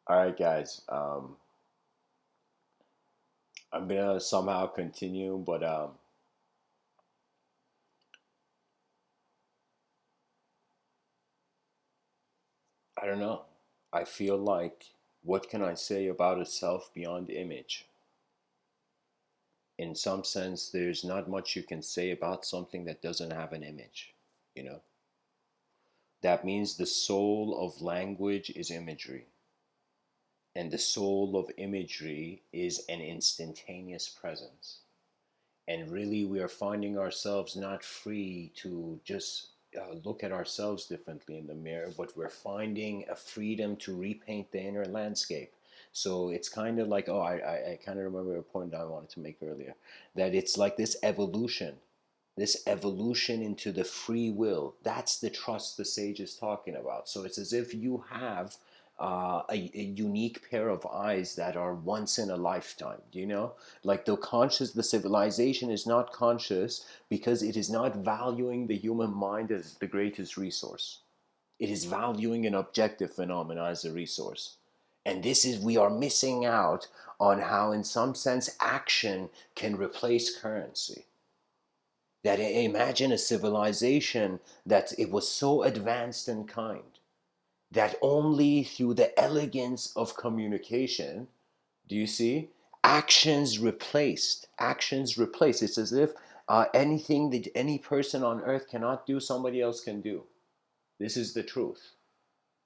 All right, guys. I'm gonna somehow continue, but I don't know. I feel like what can I say about a self beyond image? In some sense, there's not much you can say about something that doesn't have an image. You know, that means the soul of language is imagery. And the soul of imagery is an instantaneous presence. And really, we are finding ourselves not free to just look at ourselves differently in the mirror, but we're finding a freedom to repaint the inner landscape. So it's kind of like, oh, I kind of remember a point I wanted to make earlier, that it's like this evolution into the free will. That's the trust the sage is talking about. So it's as if you have a unique pair of eyes that are once in a lifetime. Do you know? Like the civilization is not conscious because it is not valuing the human mind as the greatest resource. It is valuing an objective phenomena as a resource. And this is, we are missing out on how, in some sense, action can replace currency. That imagine a civilization that it was so advanced and kind that only through the elegance of communication, do you see, actions replaced. It's as if Anything that any person on earth cannot do, somebody else can do. This is the truth.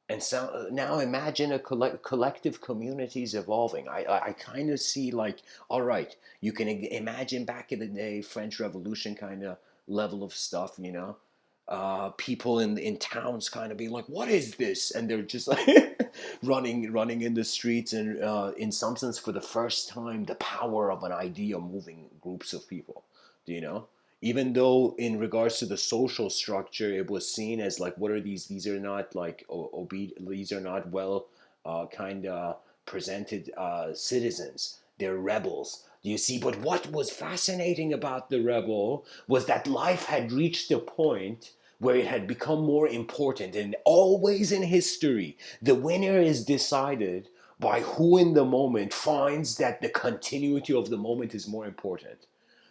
And so now imagine a collective communities evolving. I kind of see like, all right, you can imagine back in the day, French Revolution kind of level of stuff, you know, people in towns kind of being like, what is this? And they're just like running in the streets, and in some sense, for the first time, the power of an idea moving groups of people. Do you know? Even though in regards to the social structure it was seen as like, what are these are not like these are not well kind of presented citizens, they're rebels, do you see? But what was fascinating about the rebel was that life had reached a point where it had become more important. And always in history the winner is decided by who in the moment finds that the continuity of the moment is more important.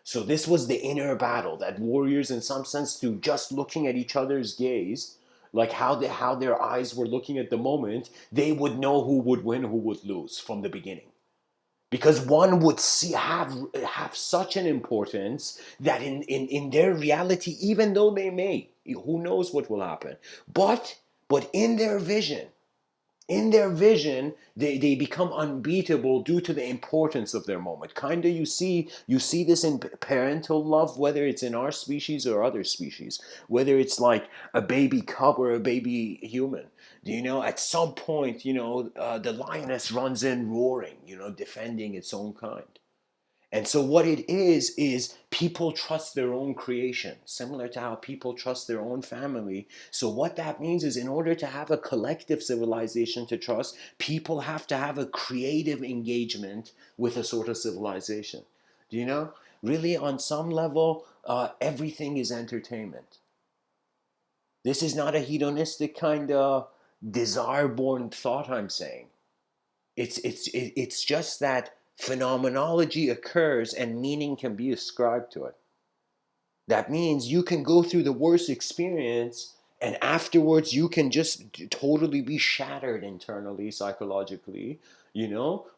So this was the inner battle that warriors, in some sense, through just looking at each other's gaze, like how their eyes were looking at the moment, they would know who would win, who would lose from the beginning. Because one would see have such an importance that in their reality, even though they may, who knows what will happen, but in their vision they become unbeatable due to the importance of their moment. Kind of, you see this in parental love, whether it's in our species or other species, whether it's like a baby cub or a baby human. Do you know, at some point, the lioness runs in roaring, defending its own kind. And so what it is people trust their own creation, similar to how people trust their own family. So what that means is, in order to have a collective civilization to trust, people have to have a creative engagement with a sort of civilization. Do you know? Really, on some level, everything is entertainment. This is not a hedonistic kind of desire-born thought I'm saying. It's just that phenomenology occurs and meaning can be ascribed to it. That means you can go through the worst experience, and afterwards you can just totally be shattered internally, psychologically,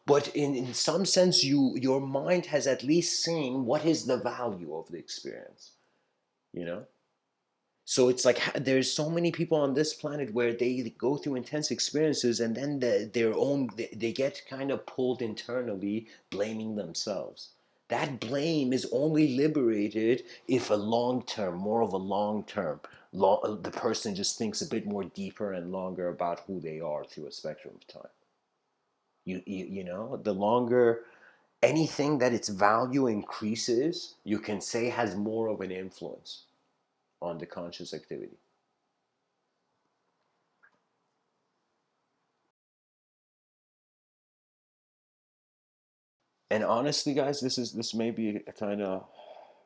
but in some sense your mind has at least seen what is the value of the experience, you know so it's like, there's so many people on this planet where they go through intense experiences, and then they get kind of pulled internally, blaming themselves. That blame is only liberated if more of a long term, the person just thinks a bit more deeper and longer about who they are through a spectrum of time. The longer anything that its value increases, you can say has more of an influence on the conscious activity. And honestly, guys, this may be a kind of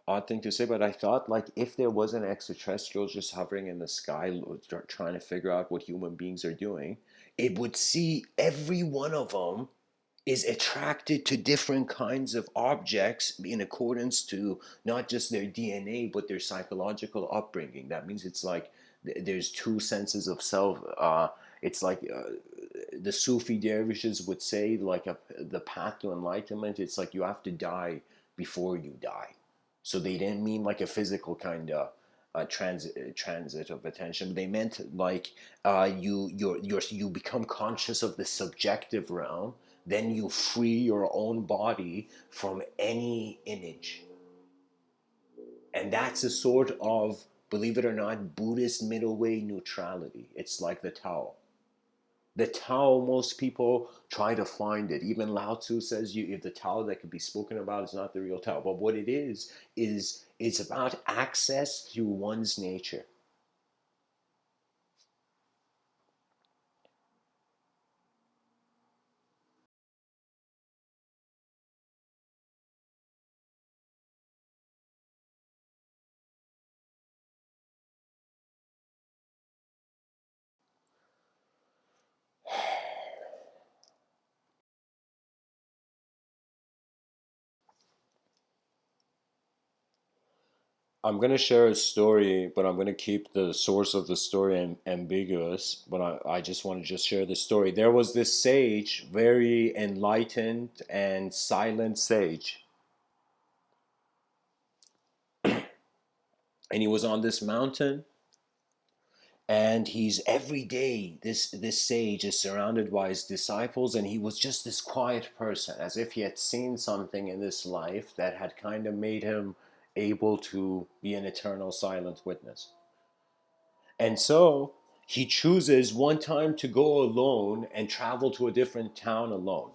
odd thing to say, but I thought, like, if there was an extraterrestrial just hovering in the sky, trying to figure out what human beings are doing, it would see every one of them is attracted to different kinds of objects in accordance to not just their DNA but their psychological upbringing. That means it's like there's two senses of self. It's like the Sufi dervishes would say, like the path to enlightenment. It's like you have to die before you die. So they didn't mean like a physical kind of transit of attention. They meant like you become conscious of the subjective realm, then you free your own body from any image. And that's a sort of, believe it or not, Buddhist middle way neutrality. It's like the Tao. The Tao, most people try to find it. Even Lao Tzu says, if the Tao that could be spoken about is not the real Tao. But what it is it's about access through one's nature. I'm going to share a story, but I'm going to keep the source of the story ambiguous. But I just want to just share the story. There was this sage, very enlightened and silent sage. And he was on this mountain, and he's every day, this sage is surrounded by his disciples, and he was just this quiet person, as if he had seen something in this life that had kind of made him able to be an eternal silent witness. And so he chooses one time to go alone and travel to a different town alone.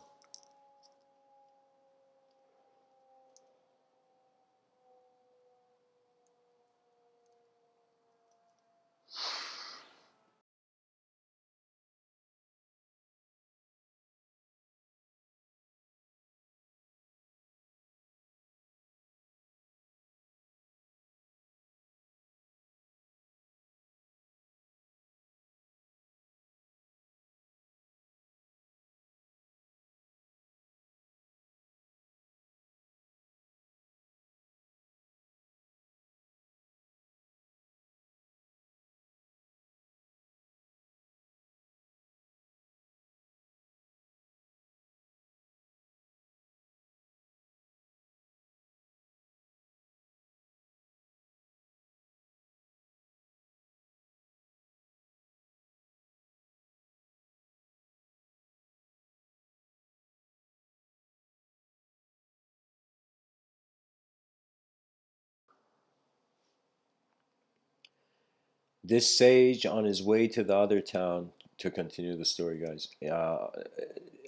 This sage, on his way to the other town, to continue the story, guys,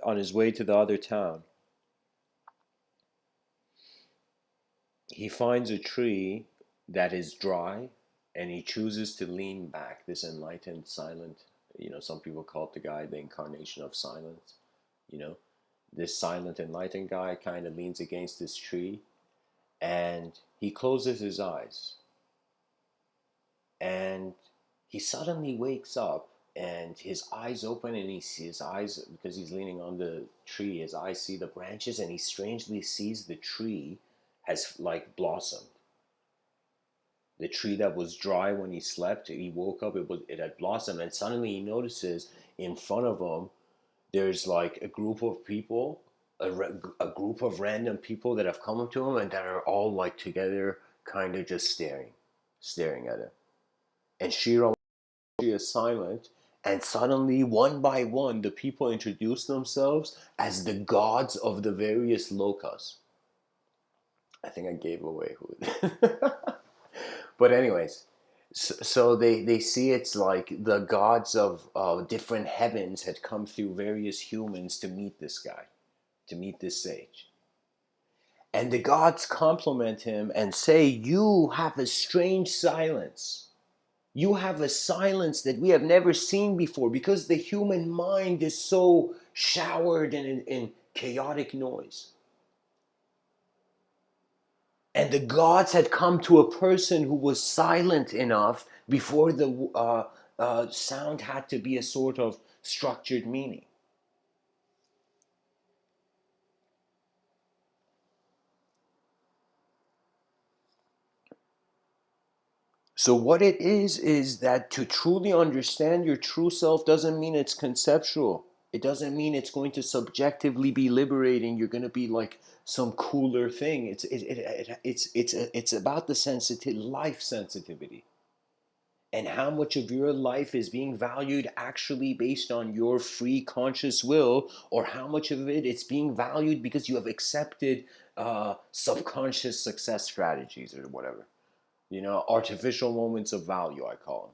on his way to the other town, he finds a tree that is dry, and he chooses to lean back. This enlightened, silent, some people call the guy the incarnation of silence. You know, this silent, enlightened guy kind of leans against this tree, and he closes his eyes, and he suddenly wakes up, and his eyes open, and he sees his eyes, because he's leaning on the tree, his eyes see the branches, and he strangely sees the tree has like blossomed. The tree that was dry when he slept, he woke up, it had blossomed, and suddenly he notices in front of him there's like a group of people, a group of random people that have come up to him, and that are all like together, kind of just staring at him. And Shira is silent, and suddenly, one by one, the people introduce themselves as the gods of the various lokas. I think I gave away who but anyways, so they see it's like the gods of different heavens had come through various humans to meet this guy, to meet this sage. And the gods compliment him and say, "You have a strange silence. You have a silence that we have never seen before, because the human mind is so showered in chaotic noise." And the gods had come to a person who was silent enough before the sound had to be a sort of structured meaning. So, what it is that to truly understand your true self doesn't mean it's conceptual. It doesn't mean it's going to subjectively be liberating. You're going to be like some cooler thing. It's about the life sensitivity, and how much of your life is being valued actually based on your free conscious will, or how much of it it's being valued because you have accepted subconscious success strategies or whatever. Artificial moments of value, I call them.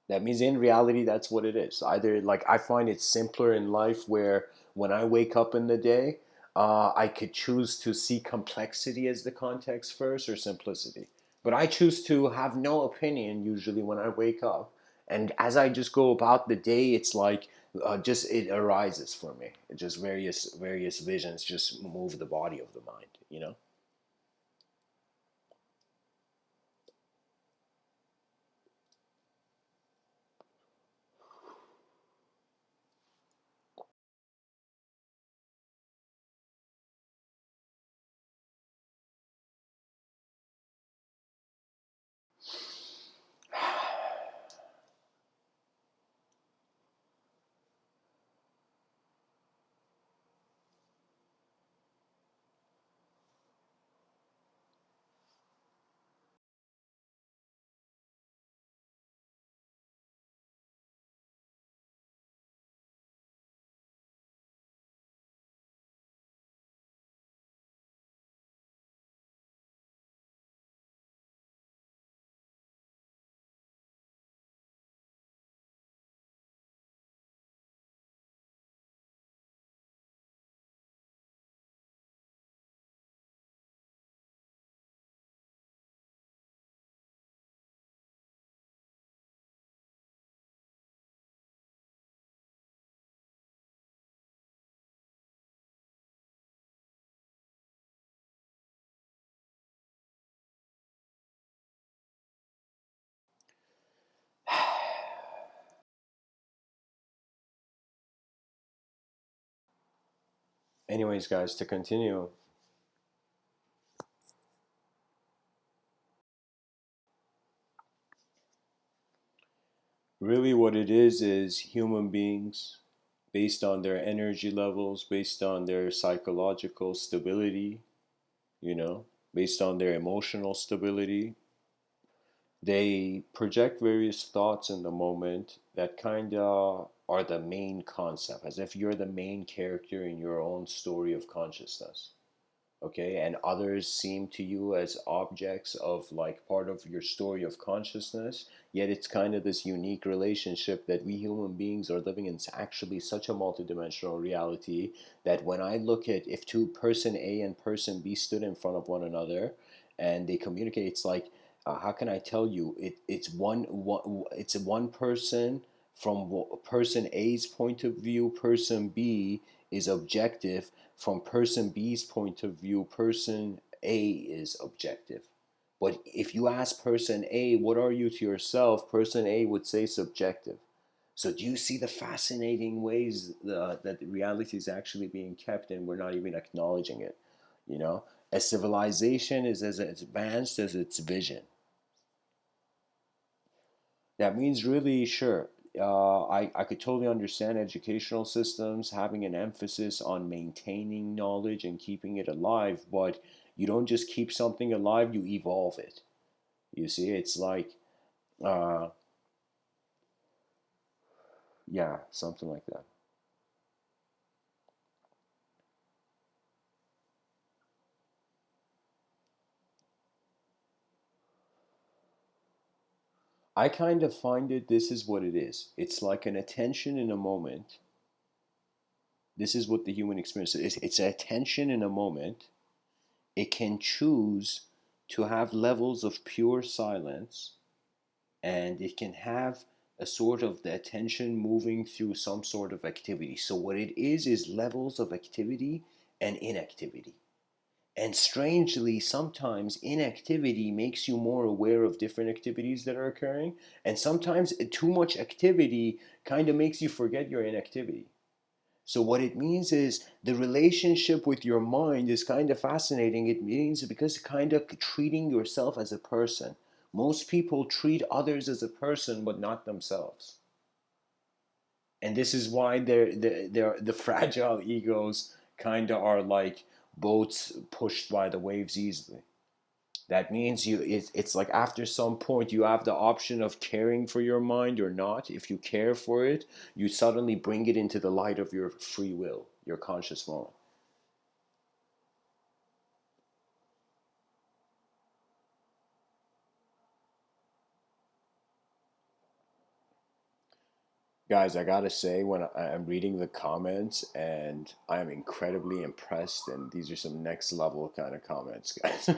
That means in reality, that's what it is. Either, like, I find it simpler in life where when I wake up in the day, I could choose to see complexity as the context first, or simplicity. But I choose to have no opinion usually when I wake up. And as I just go about the day, it's like just it arises for me. It just various visions just move the body of the mind. Anyways, guys, to continue, really what it is human beings, based on their energy levels, based on their psychological stability, you know, based on their emotional stability, they project various thoughts in the moment that kind of are the main concept, as if you're the main character in your own story of consciousness. Okay, and others seem to you as objects of like part of your story of consciousness, yet it's kind of this unique relationship that we human beings are living in. It's actually such a multidimensional reality that when I look at, if two person A and person B stood in front of one another and they communicate, it's like, how can I tell you, it's it's one person from person A's point of view. Person B is objective. From person B's point of view, person A is objective. But if you ask person A, what are you to yourself? Person A would say subjective. So do you see the fascinating ways that the reality is actually being kept and we're not even acknowledging it? You know, a civilization is as advanced as its vision. That means really, sure. I could totally understand educational systems having an emphasis on maintaining knowledge and keeping it alive, but you don't just keep something alive, you evolve it. You see, it's like, uh, yeah, something like that. I kind of find it, this is what it is. It's like an attention in a moment. This is what the human experience is. It's attention in a moment. It can choose to have levels of pure silence, and it can have a sort of the attention moving through some sort of activity. So what it is levels of activity and inactivity. And strangely, sometimes inactivity makes you more aware of different activities that are occurring, and sometimes too much activity kind of makes you forget your inactivity. So what it means is the relationship with your mind is kind of fascinating. It means because kind of treating yourself as a person. Most people treat others as a person, but not themselves. And this is why the fragile egos kind of are like boats pushed by the waves easily. That means it's like after some point you have the option of caring for your mind or not. If you care for it, you suddenly bring it into the light of your free will, your conscious moment. Guys, I gotta say, when I'm reading the comments, and I'm incredibly impressed, and these are some next level kind of comments, guys.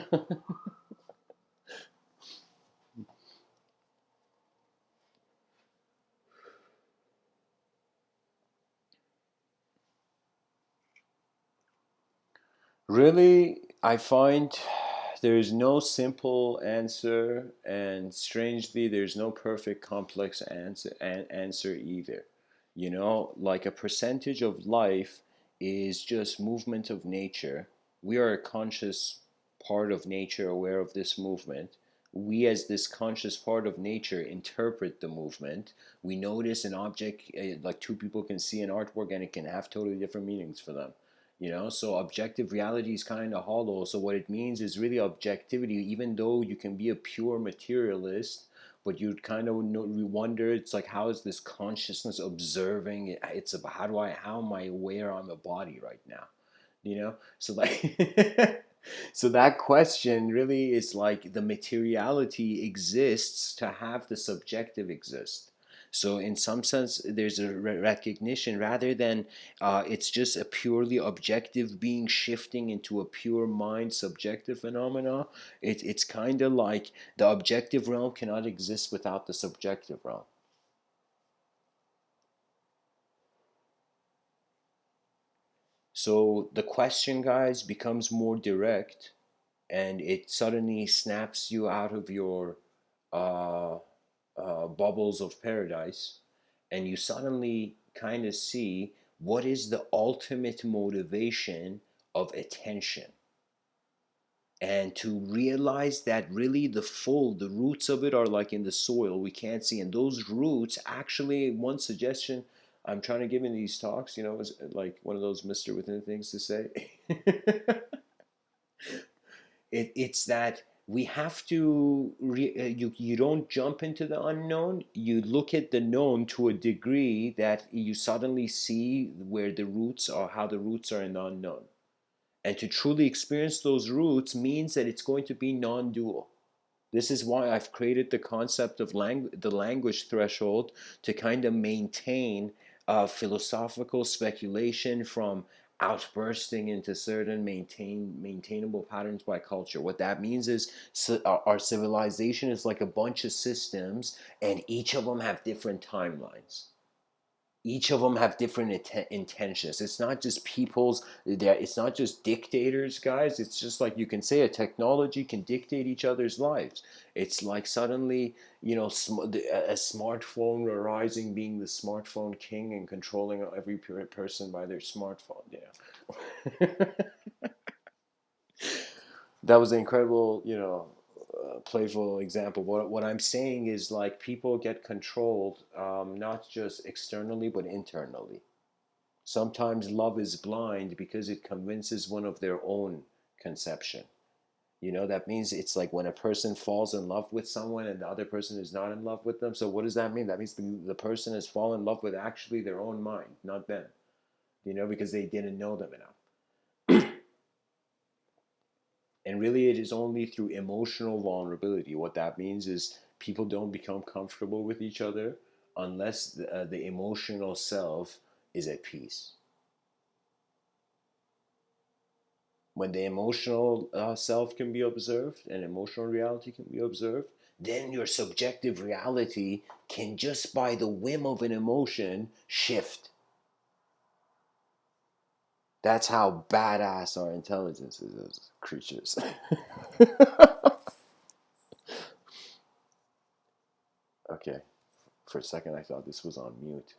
Really, I find there's no simple answer, and strangely, there's no perfect complex answer either. You know, like a percentage of life is just movement of nature. We are a conscious part of nature, aware of this movement. We, as this conscious part of nature, interpret the movement. We notice an object, like two people can see an artwork, and it can have totally different meanings for them. You know, so objective reality is kind of hollow. So what it means is really objectivity. Even though you can be a pure materialist, but you'd kind of wonder, it's like, how is this consciousness observing? It's about, how am I aware I'm a body right now? You know, so like so that question really is like, the materiality exists to have the subjective exist. So in some sense there's a recognition, rather than it's just a purely objective being shifting into a pure mind subjective phenomena. It's kind of like the objective realm cannot exist without the subjective realm. So the question, guys, becomes more direct, and it suddenly snaps you out of your uh, bubbles of paradise, and you suddenly kind of see what is the ultimate motivation of attention, and to realize that really the roots of it are like in the soil we can't see, and those roots actually, one suggestion I'm trying to give in these talks, is like one of those Mr. Within things to say. It's that we have to you don't jump into the unknown, you look at the known to a degree that you suddenly see where the roots are, how the roots are in the unknown. And to truly experience those roots means that it's going to be non-dual. This is why I've created the concept of the language threshold, to kind of maintain philosophical speculation from outbursting into certain maintainable patterns by culture. What that means is, our civilization is like a bunch of systems, and each of them have different timelines. Each of them have different intentions. It's not just people's there. It's not just dictators, guys. It's just like, you can say a technology can dictate each other's lives. It's like suddenly, a smartphone arising, being the smartphone king and controlling every person by their smartphone. That was an incredible, playful example. What I'm saying is, like, people get controlled, not just externally but internally. Sometimes love is blind because it convinces one of their own conception. That means it's like when a person falls in love with someone and the other person is not in love with them. So what does that mean? That means the person has fallen in love with actually their own mind, not them, because they didn't know them enough. And really, it is only through emotional vulnerability. What that means is people don't become comfortable with each other unless the emotional self is at peace. When the emotional self can be observed and emotional reality can be observed, then your subjective reality can, just by the whim of an emotion, shift. That's how badass our intelligence is as creatures. Okay, for a second I thought this was on mute.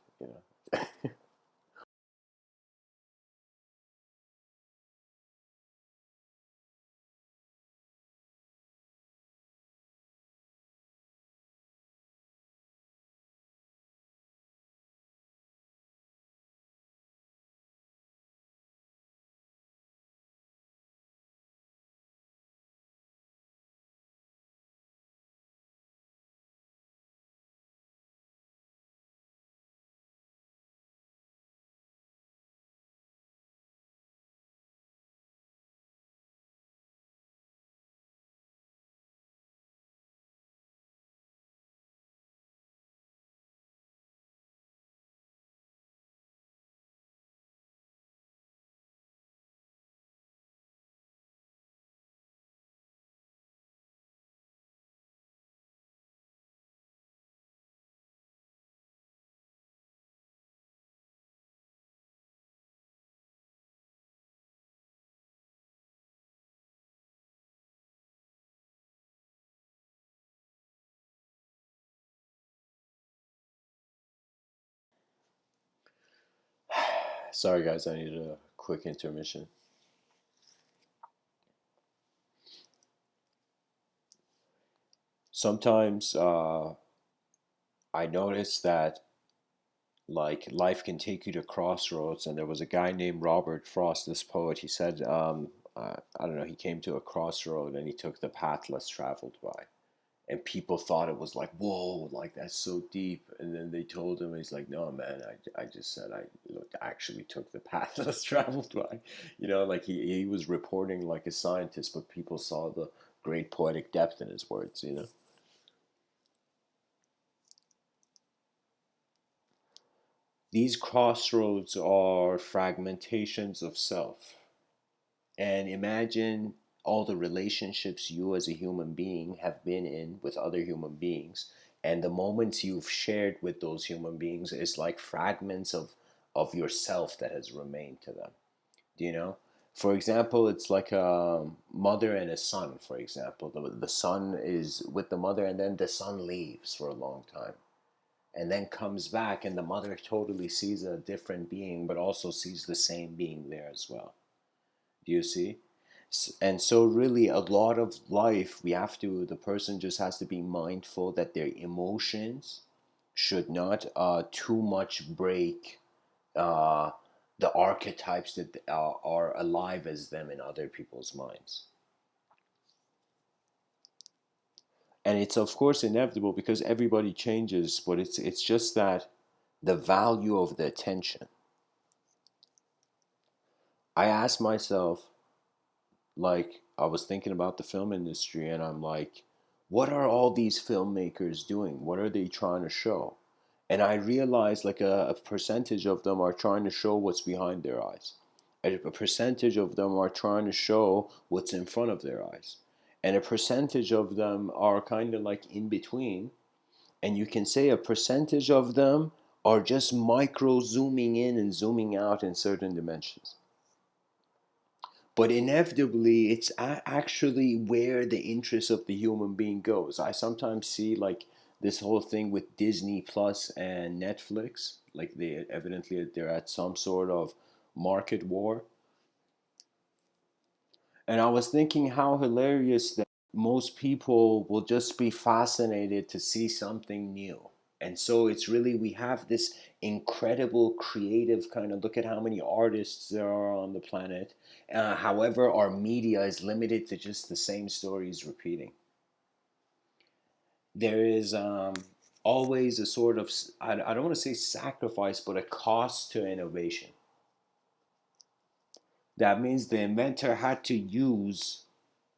Sorry guys, I needed a quick intermission. Sometimes I notice that, like, life can take you to crossroads, and there was a guy named Robert Frost, this poet. He said, I don't know, he came to a crossroad and he took the path less traveled by, and people thought it was like, whoa, like that's so deep. And then they told him, he's like, no man, I just said I actually took the path less traveled by. Like he was reporting like a scientist, but people saw the great poetic depth in his words. These crossroads are fragmentations of self. And imagine all the relationships you as a human being have been in with other human beings, and the moments you've shared with those human beings is like fragments of yourself that has remained to them. Do you know? For example, it's like a mother and a son. For example, the son is with the mother, and then the son leaves for a long time. and then comes back, and the mother totally sees a different being, but also sees the same being there as well. Do you see? And so, really, a lot of life, the person just has to be mindful that their emotions should not too much break uh, the archetypes that are alive as them in other people's minds. And it's of course inevitable because everybody changes, but it's just that the value of the attention. I asked myself, like, I was thinking about the film industry, and I'm like, what are all these filmmakers doing? What are they trying to show? And I realized like a percentage of them are trying to show what's behind their eyes. A percentage of them are trying to show what's in front of their eyes. And a percentage of them are kind of like in between. And you can say a percentage of them are just micro zooming in and zooming out in certain dimensions. But inevitably, it's actually where the interest of the human being goes. I sometimes see like this whole thing with Disney Plus and Netflix, like they're at some sort of market war. And I was thinking how hilarious that most people will just be fascinated to see something new. And so it's really, we have this incredible creative kind of look at how many artists there are on the planet. However, our media is limited to just the same stories repeating. There is always a sort of, I don't want to say sacrifice, but a cost to innovation. That means the inventor had to use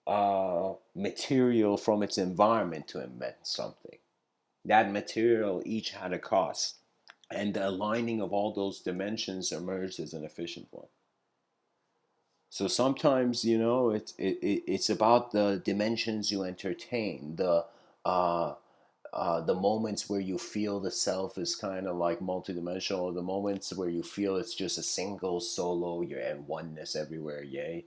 material from its environment to invent something. That material each had a cost, and the aligning of all those dimensions emerged as an efficient one. So sometimes, it's about the dimensions you entertain, uh, the moments where you feel the self is kind of like multidimensional, the moments where you feel it's just a single solo, you're at oneness everywhere, yay.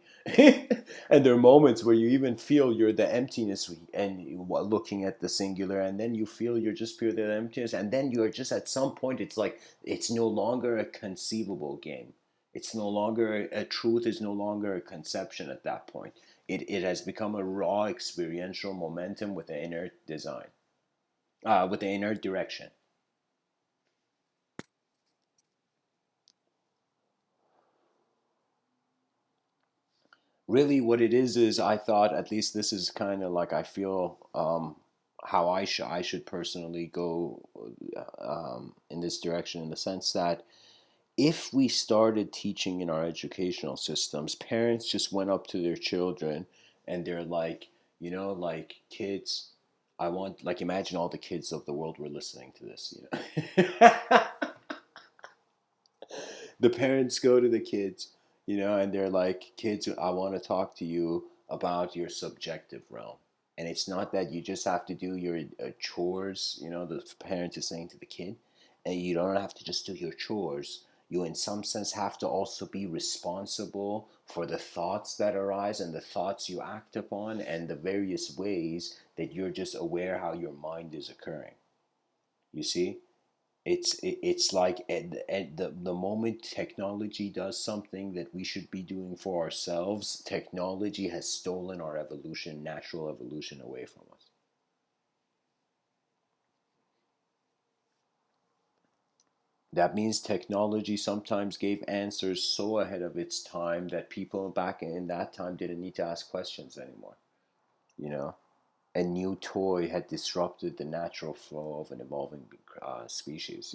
And there are moments where you even feel you're the emptiness and looking at the singular, and then you feel you're just pure the emptiness, and then you're just at some point, it's like it's no longer a conceivable game. It's no longer a truth, is no longer a conception at that point. It has become a raw experiential momentum with an inert design, with the inner direction. Really, what it is I thought at least this is kind of like I feel how I should personally go in this direction in the sense that if we started teaching in our educational systems, parents just went up to their children and they're like, like kids, I want like imagine all the kids of the world were listening to this, the parents go to the kids, and they're like, kids, I want to talk to you about your subjective realm. And it's not that you just have to do your chores, the parent is saying to the kid, and you don't have to just do your chores. You, in some sense, have to also be responsible for the thoughts that arise and the thoughts you act upon and the various ways that you're just aware how your mind is occurring. You see? It's like at the moment technology does something that we should be doing for ourselves, technology has stolen our evolution, natural evolution, away from us. That means technology sometimes gave answers so ahead of its time that people back in that time didn't need to ask questions anymore. You know, a new toy had disrupted the natural flow of an evolving species.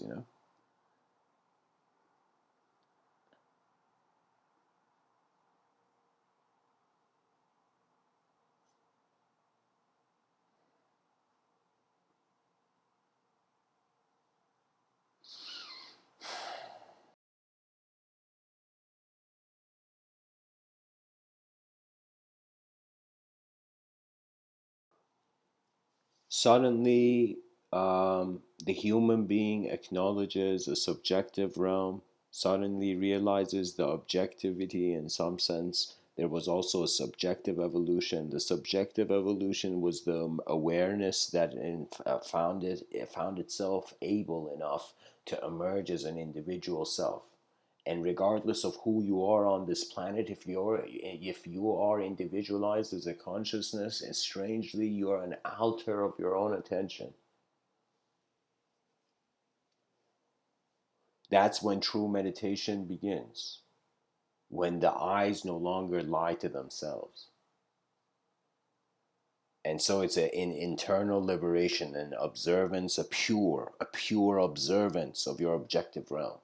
Suddenly, the human being acknowledges a subjective realm, suddenly realizes the objectivity in some sense There was also a subjective evolution. The subjective evolution was the awareness that it found itself able enough to emerge as an individual self. And regardless of who you are on this planet, if you are individualized as a consciousness, and strangely you are an alter of your own attention, that's when true meditation begins. When the eyes no longer lie to themselves. And so it's an internal liberation, an observance, a pure observance of your objective realm.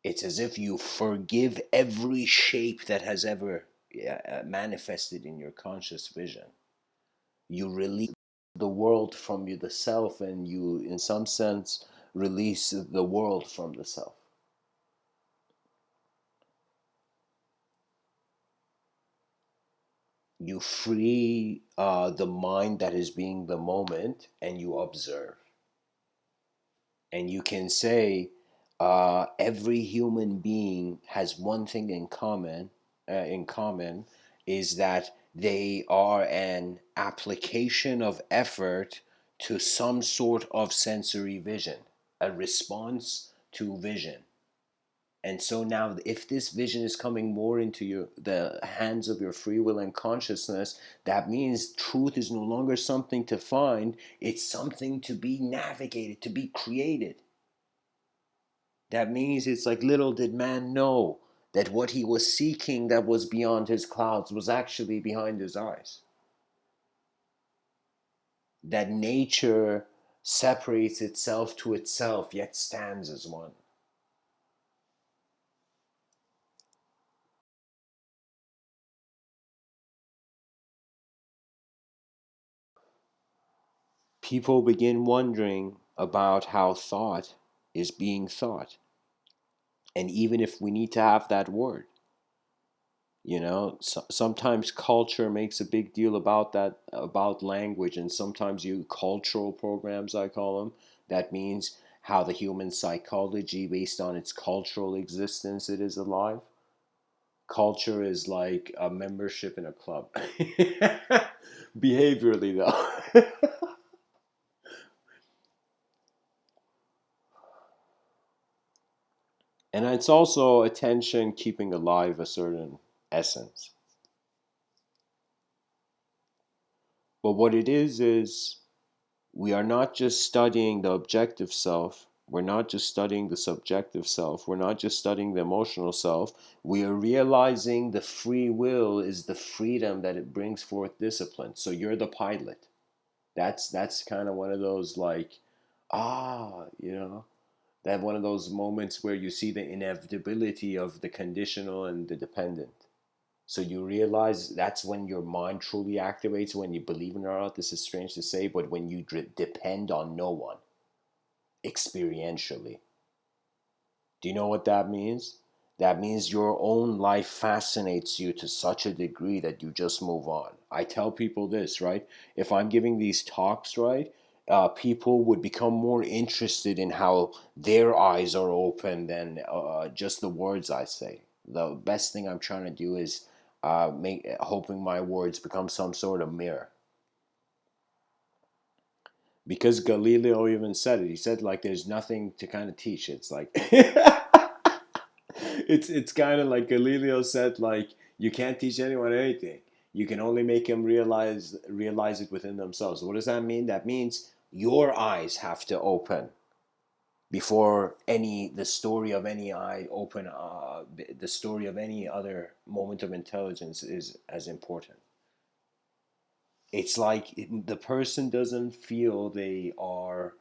It's as if you forgive every shape that has ever manifested in your conscious vision. You release the world from you, the self, and you, in some sense, release the world from the self. You free the mind that is being the moment, and you observe. And you can say every human being has one thing in common. Is that they are an application of effort to some sort of sensory vision, a response to vision. And so now, if this vision is coming more into the hands of your free will and consciousness, that means truth is no longer something to find, it's something to be navigated, to be created. That means it's like, little did man know that what he was seeking that was beyond his clouds was actually behind his eyes. That nature separates itself to itself, yet stands as one. People begin wondering about how thought is being thought. And even if we need to have that word, sometimes culture makes a big deal about that, about language, and sometimes you cultural programs, I call them. That means how the human psychology, based on its cultural existence, it is alive. Culture is like a membership in a club. Behaviorally, though. And it's also attention keeping alive a certain essence. But what it is we are not just studying the objective self. We're not just studying the subjective self. We're not just studying the emotional self. We are realizing the free will is the freedom that it brings forth discipline. So you're the pilot. That's kind of one of those, like, that one of those moments where you see the inevitability of the conditional and the dependent. So you realize that's when your mind truly activates, when you believe in or not. This is strange to say, but when you depend on no one experientially. Do you know what that means? That means your own life fascinates you to such a degree that you just move on. I tell people this, right? If I'm giving these talks, right, people would become more interested in how their eyes are open than just the words I say. The best thing I'm trying to do is hoping my words become some sort of mirror. Because Galileo even said it. He said, like, there's nothing to kind of teach. It's like it's kind of like Galileo said, like, you can't teach anyone anything. You can only make them realize it within themselves. What does that mean? That means your eyes have to open before any the story of any eye open. The story of any other moment of intelligence is as important. It's like the person doesn't feel they are.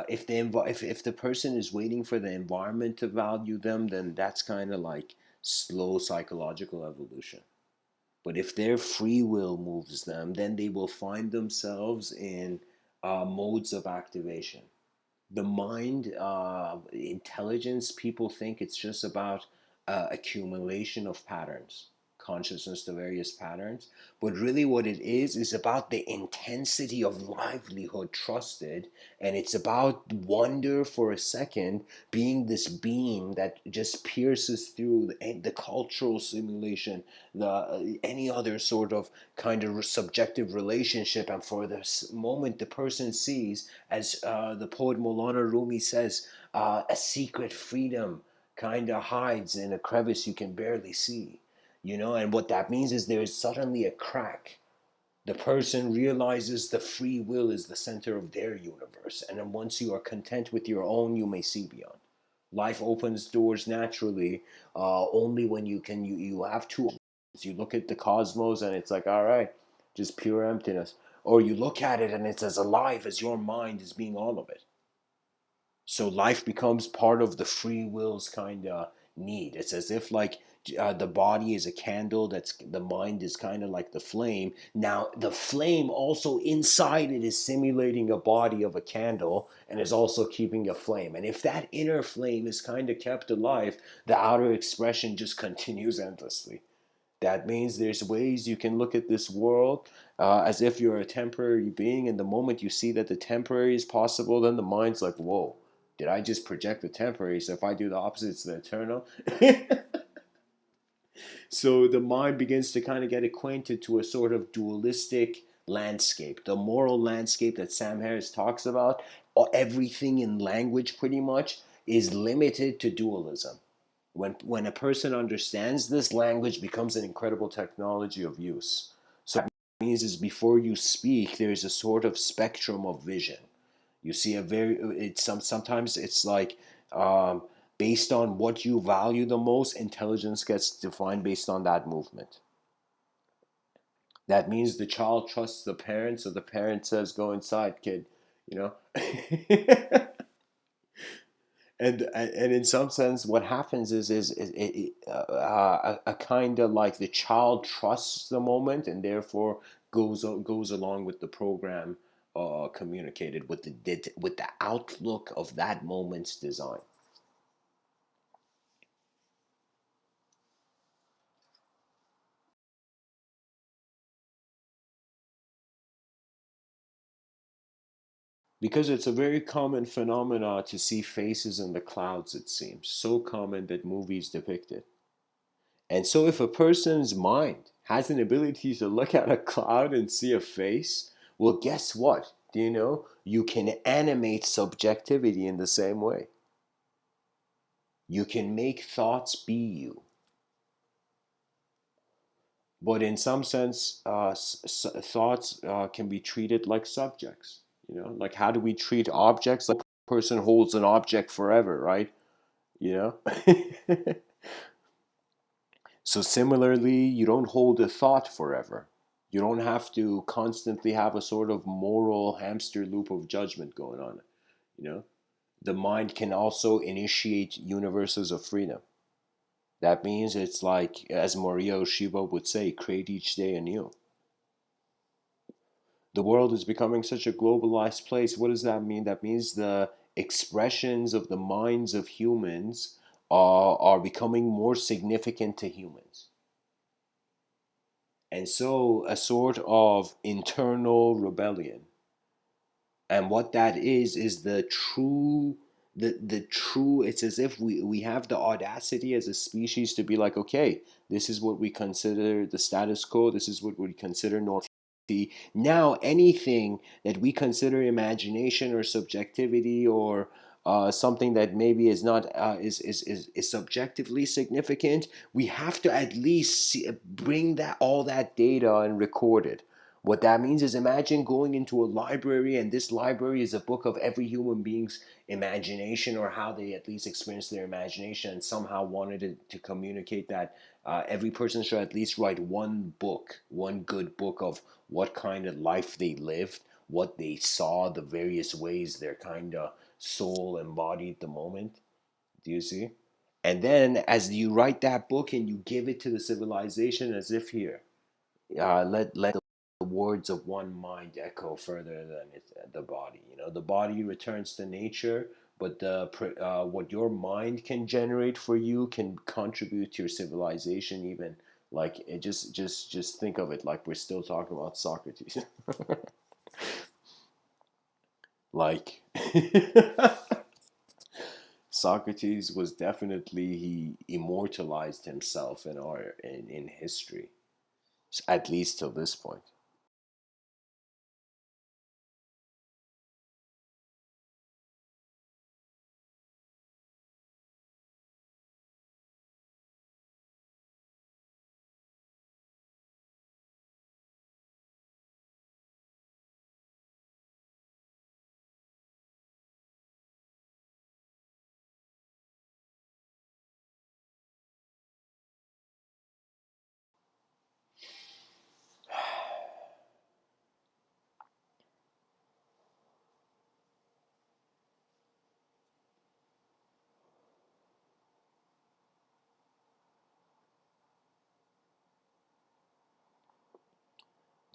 If the person is waiting for the environment to value them, then that's kind of like slow psychological evolution. But if their free will moves them, then they will find themselves in modes of activation. The mind, intelligence, people think it's just about accumulation of patterns, consciousness, the various patterns. But really, what it is about the intensity of livelihood trusted, and it's about wonder for a second being this beam that just pierces through the cultural simulation, the any other sort of kind of subjective relationship, and for this moment, the person sees, as the poet Maulana Rumi says, a secret freedom kind of hides in a crevice you can barely see. And what that means is there is suddenly a crack. The person realizes the free will is the center of their universe, and then once you are content with your own, you may see beyond. Life opens doors naturally, only when you have two options. You look at the cosmos and it's like, all right, just pure emptiness, or you look at it and it's as alive as your mind is being all of it. So life becomes part of the free will's kind of need. It's as if like the body is a candle, that's the mind is kind of like the flame. Now the flame also inside it is simulating a body of a candle and is also keeping a flame. And if that inner flame is kind of kept alive, the outer expression just continues endlessly. That means there's ways you can look at this world as if you're a temporary being, and the moment you see that the temporary is possible, then the mind's like, whoa, did I just project the temporary? So if I do the opposite, it's the eternal. So the mind begins to kind of get acquainted to a sort of dualistic landscape, the moral landscape that Sam Harris talks about. Everything in language pretty much is limited to dualism. When a person understands this, language becomes an incredible technology of use. So what that means is before you speak, there's a sort of spectrum of vision. You see sometimes it's like based on what you value the most, intelligence gets defined based on that movement. That means the child trusts the parent, so the parent says, "Go inside, kid." You know. And in some sense, what happens is a kind of like the child trusts the moment, and therefore goes along with the program communicated with the outlook of that moment's design. Because it's a very common phenomena to see faces in the clouds, it seems so common that movies depict it. And so, if a person's mind has an ability to look at a cloud and see a face, well, guess what? Do you know? You can animate subjectivity in the same way. You can make thoughts be you. But in some sense, thoughts can be treated like subjects. Like how do we treat objects? Like a person holds an object forever, right? You know? So similarly, you don't hold a thought forever. You don't have to constantly have a sort of moral hamster loop of judgment going on. You know, the mind can also initiate universes of freedom. That means it's like, as Maria Shiva would say, create each day anew. The world is becoming such a globalized place. What does that mean? That means the expressions of the minds of humans are becoming more significant to humans. And so a sort of internal rebellion. And what that is the true it's as if we have the audacity as a species to be like, okay, this is what we consider the status quo, this is what we consider normal. Now, anything that we consider imagination or subjectivity or something that maybe is not is subjectively significant, we have to at least bring that all that data and record it. What that means is, imagine going into a library, and this library is a book of every human being's imagination, or how they at least experience their imagination, and somehow wanted to communicate that every person should at least write one book, one good book of what kind of life they lived, what they saw, the various ways their kind of soul embodied the moment. Do you see? And then, as you write that book and you give it to the civilization, as if here, let the words of one mind echo further than the body. The body returns to nature, but what your mind can generate for you can contribute to your civilization even Like it just think of it like we're still talking about Socrates. Like Socrates was definitely, he immortalized himself in our in history, at least till this point.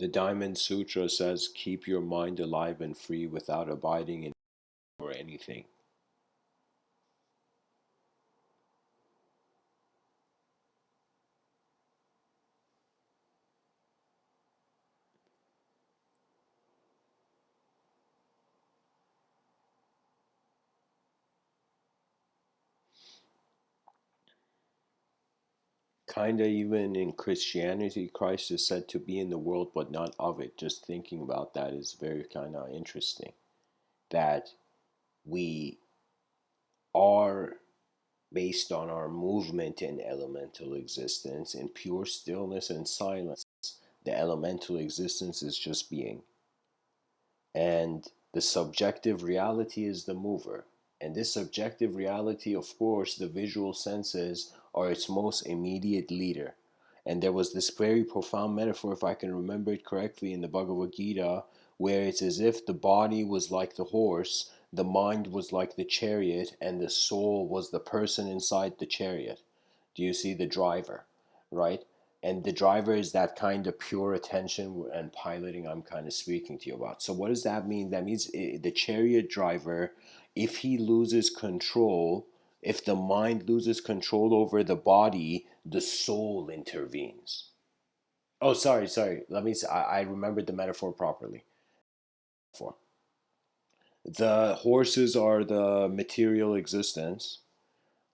The Diamond Sutra says, "Keep your mind alive and free without abiding in or anything." Kinda even in Christianity, Christ is said to be in the world but not of it. Just thinking about that is very kind of interesting. That we are, based on our movement in elemental existence, in pure stillness and silence. The elemental existence is just being. And the subjective reality is the mover. And this subjective reality, of course, the visual senses are its most immediate leader. And there was this very profound metaphor, if I can remember it correctly, in the Bhagavad Gita, where it's as if the body was like the horse, the mind was like the chariot, and the soul was the person inside the chariot. Do you see the driver, right? And the driver is that kind of pure attention and piloting I'm kind of speaking to you about. So what does that mean? That means the chariot driver, if he loses control, if the mind loses control over the body, the soul intervenes. Oh, sorry. Let me. I remembered the metaphor properly. For the horses are the material existence.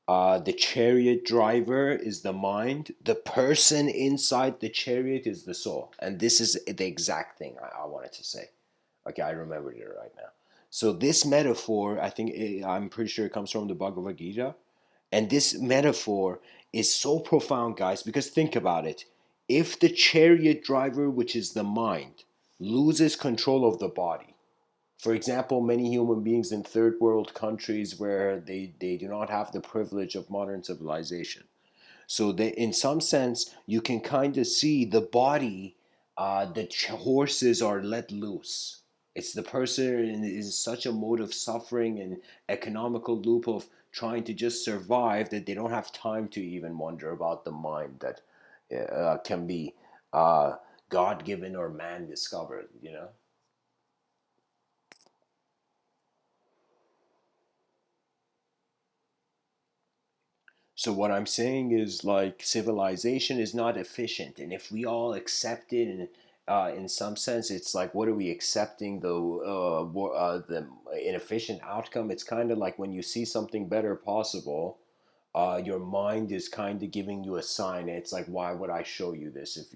The chariot driver is the mind. The person inside the chariot is the soul. And this is the exact thing I wanted to say. Okay, I remembered it right now. So this metaphor, I'm pretty sure it comes from the Bhagavad Gita. And this metaphor is so profound, guys, because think about it. If the chariot driver, which is the mind, loses control of the body, for example, many human beings in third world countries where they do not have the privilege of modern civilization. So they, in some sense, you can kind of see the body, the horses are let loose. It's the person is such a mode of suffering and economical loop of trying to just survive that they don't have time to even wonder about the mind that can be uh, God given or man discovered, you know? So what I'm saying is like civilization is not efficient, and if we all accept it, and in some sense, it's like what are we accepting the inefficient outcome? It's kind of like when you see something better possible, your mind is kind of giving you a sign. It's like why would I show you this if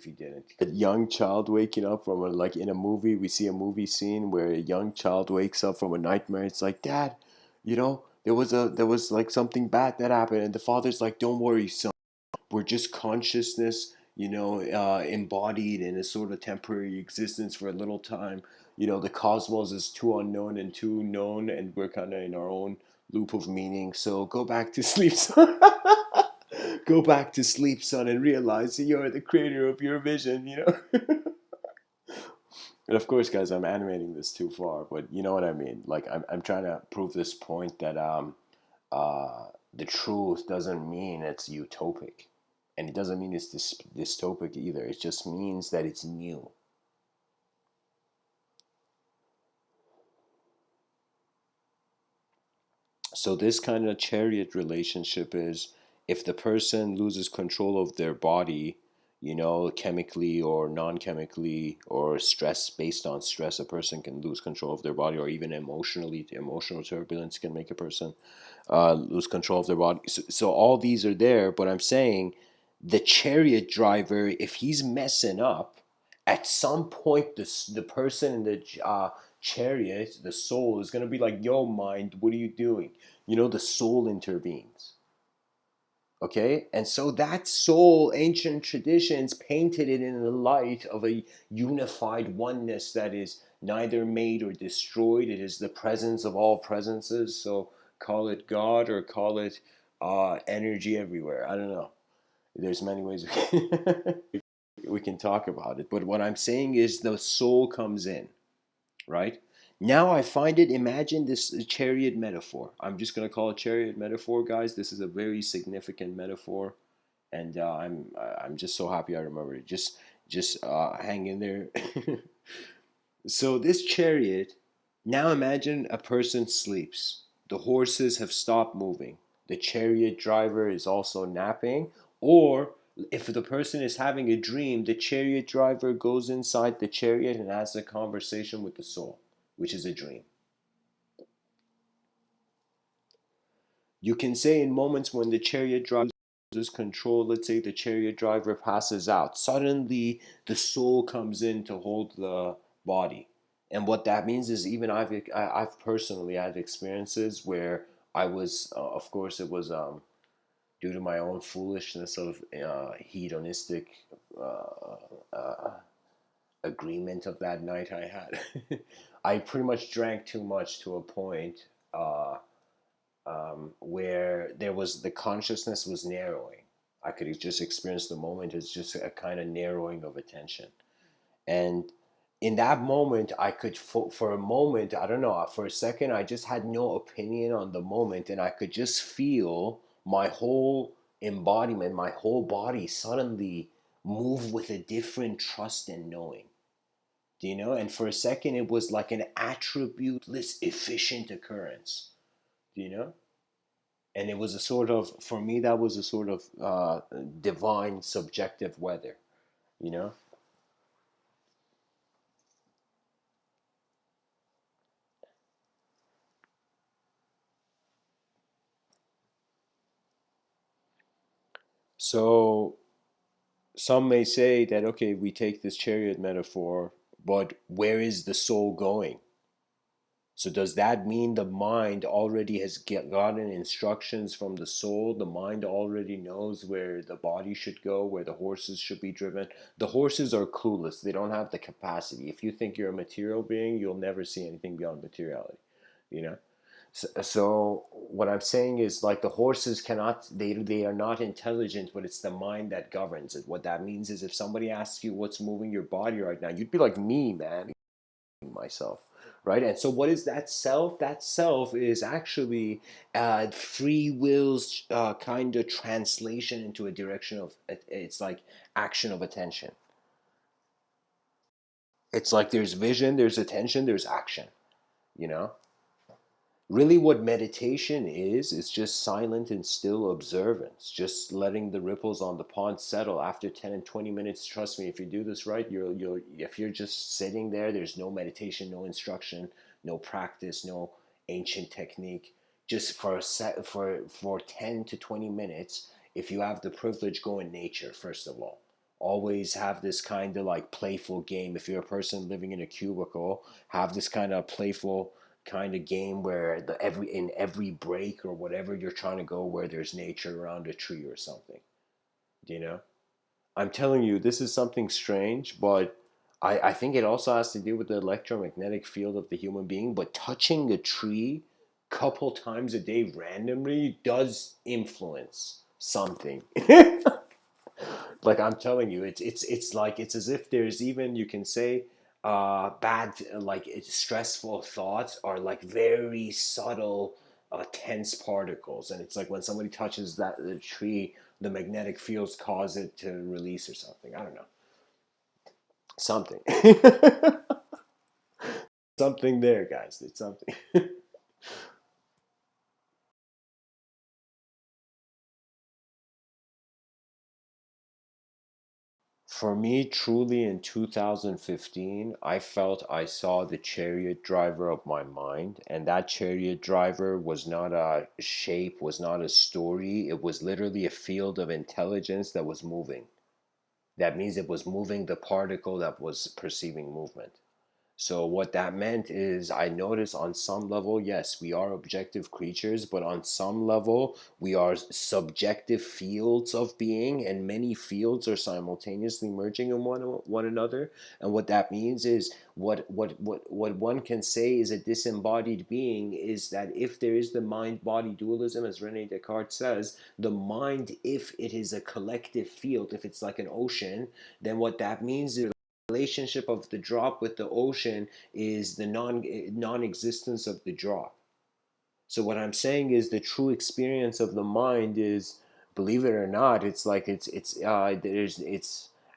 you didn't? A young child waking up from a, like in a movie, we see a movie scene where a young child wakes up from a nightmare. It's like, Dad, there was like something bad that happened, and the father's like, don't worry, son, we're just consciousness, embodied in a sort of temporary existence for a little time. The cosmos is too unknown and too known, and we're kind of in our own loop of meaning, so go back to sleep, son. Go back to sleep, son, and realize that you're the creator of your vision. And of course, guys, I'm animating this too far, but you know what I mean. Like, I'm trying to prove this point that the truth doesn't mean it's utopic, and it doesn't mean it's dystopic either. It just means that it's new. So this kind of chariot relationship is, if the person loses control of their body, chemically or non-chemically, or stress, based on stress, a person can lose control of their body, or even emotionally, emotional turbulence can make a person lose control of their body. So all these are there, but I'm saying the chariot driver, if he's messing up, at some point the person in the chariot, the soul, is going to be like, yo, mind, what are you doing? The soul intervenes. Okay, and so that soul, ancient traditions painted it in the light of a unified oneness that is neither made or destroyed. It is the presence of all presences. So call it God or call it energy everywhere. I don't know. There's many ways we can talk about it. But what I'm saying is the soul comes in, right? Now I find it, imagine this chariot metaphor. I'm just going to call it chariot metaphor, guys. This is a very significant metaphor, and I'm just so happy I remembered it. Just hang in there. So this chariot, now imagine a person sleeps. The horses have stopped moving. The chariot driver is also napping. Or if the person is having a dream, the chariot driver goes inside the chariot and has a conversation with the soul, which is a dream. You can say in moments when the chariot driver loses control, let's say the chariot driver passes out, suddenly the soul comes in to hold the body. And what that means is, even I've personally had experiences where I was, of course, it was due to my own foolishness of hedonistic uh, uh, agreement of that night I had. I pretty much drank too much to a point where there was, the consciousness was narrowing. I could just experience the moment as just a kind of narrowing of attention. And in that moment, I could, for a moment, I don't know, for a second, I just had no opinion on the moment, and I could just feel my whole embodiment, my whole body suddenly move with a different trust and knowing. Do you know? And for a second, it was like an attributeless, efficient occurrence. Do you know? And it was a sort of, for me, that was a sort of divine subjective weather. You know? So some may say that, okay, we take this chariot metaphor, but where is the soul going? So does that mean the mind already has gotten instructions from the soul? The mind already knows where the body should go, where the horses should be driven. The horses are clueless. They don't have the capacity. If you think you're a material being, you'll never see anything beyond materiality. You know? So what I'm saying is, like, the horses cannot, they are not intelligent, but it's the mind that governs it. What that means is, if somebody asks you what's moving your body right now, you'd be like, me, man, myself, right? And so what is that self? That self is actually free will's kind of translation into a direction of, it's like action of attention. It's like there's vision, there's attention, there's action, you know? Really, what meditation is just silent and still observance, just letting the ripples on the pond settle. After 10 and 20 minutes, trust me, if you do this right, if you're just sitting there, there's no meditation, no instruction, no practice, no ancient technique. Just for for 10 to 20 minutes, if you have the privilege, go in nature first of all. Always have this kind of like playful game. If you're a person living in a cubicle, have this kind of playful kind of game where every break or whatever you're trying to go, where there's nature around a tree or something. Do you know? I'm telling you, this is something strange, but I think it also has to do with the electromagnetic field of the human being. But touching a tree couple times a day randomly does influence something. Like, I'm telling you, it's like, it's as if there's, even, you can say, bad, like, it's stressful thoughts are like very subtle, tense particles, and it's like when somebody touches that the tree, the magnetic fields cause it to release or something. I don't know, something, something there, guys. It's something. For me, truly in 2015, I felt I saw the chariot driver of my mind, and that chariot driver was not a shape, was not a story. It was literally a field of intelligence that was moving. That means it was moving the particle that was perceiving movement. So what that meant is I noticed on some level, yes, we are objective creatures, but on some level, we are subjective fields of being, and many fields are simultaneously merging in one another. And what that means is what one can say is a disembodied being is that if there is the mind-body dualism, as Rene Descartes says, the mind, if it is a collective field, if it's like an ocean, then what that means is relationship of the drop with the ocean is the non-existence of the drop. So what I'm saying is the true experience of the mind is, believe it or not, it's like it's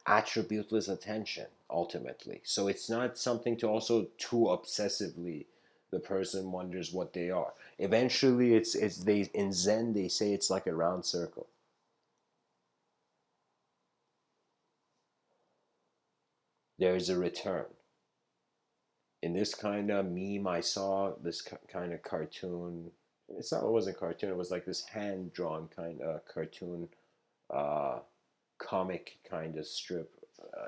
attributeless attention ultimately. So it's not something to also too obsessively the person wonders what they are. Eventually it's they in Zen they say it's like a round circle. There is a return. In this kind of meme, I saw this kind of cartoon. It's not. It wasn't a cartoon. It was like this hand drawn kind of cartoon, uh, comic kind of strip.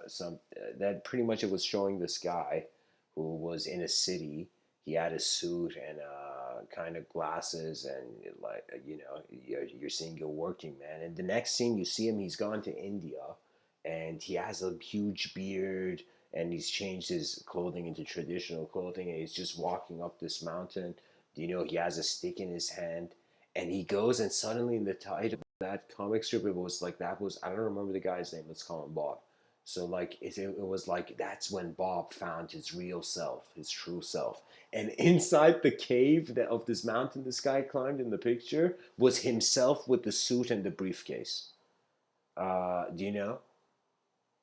Some that pretty much it was showing this guy who was in a city. He had a suit and kind of glasses and like you're seeing a working man. And the next scene you see him, he's gone to India, and he has a huge beard and he's changed his clothing into traditional clothing and he's just walking up this mountain. He has a stick in his hand and he goes and suddenly in the title that comic strip it was like that was I don't remember the guy's name, let's call him Bob. So like it was like that's when Bob found his real self, his true self. And inside the cave of this mountain this guy climbed in the picture was himself with the suit and the briefcase. Do you know?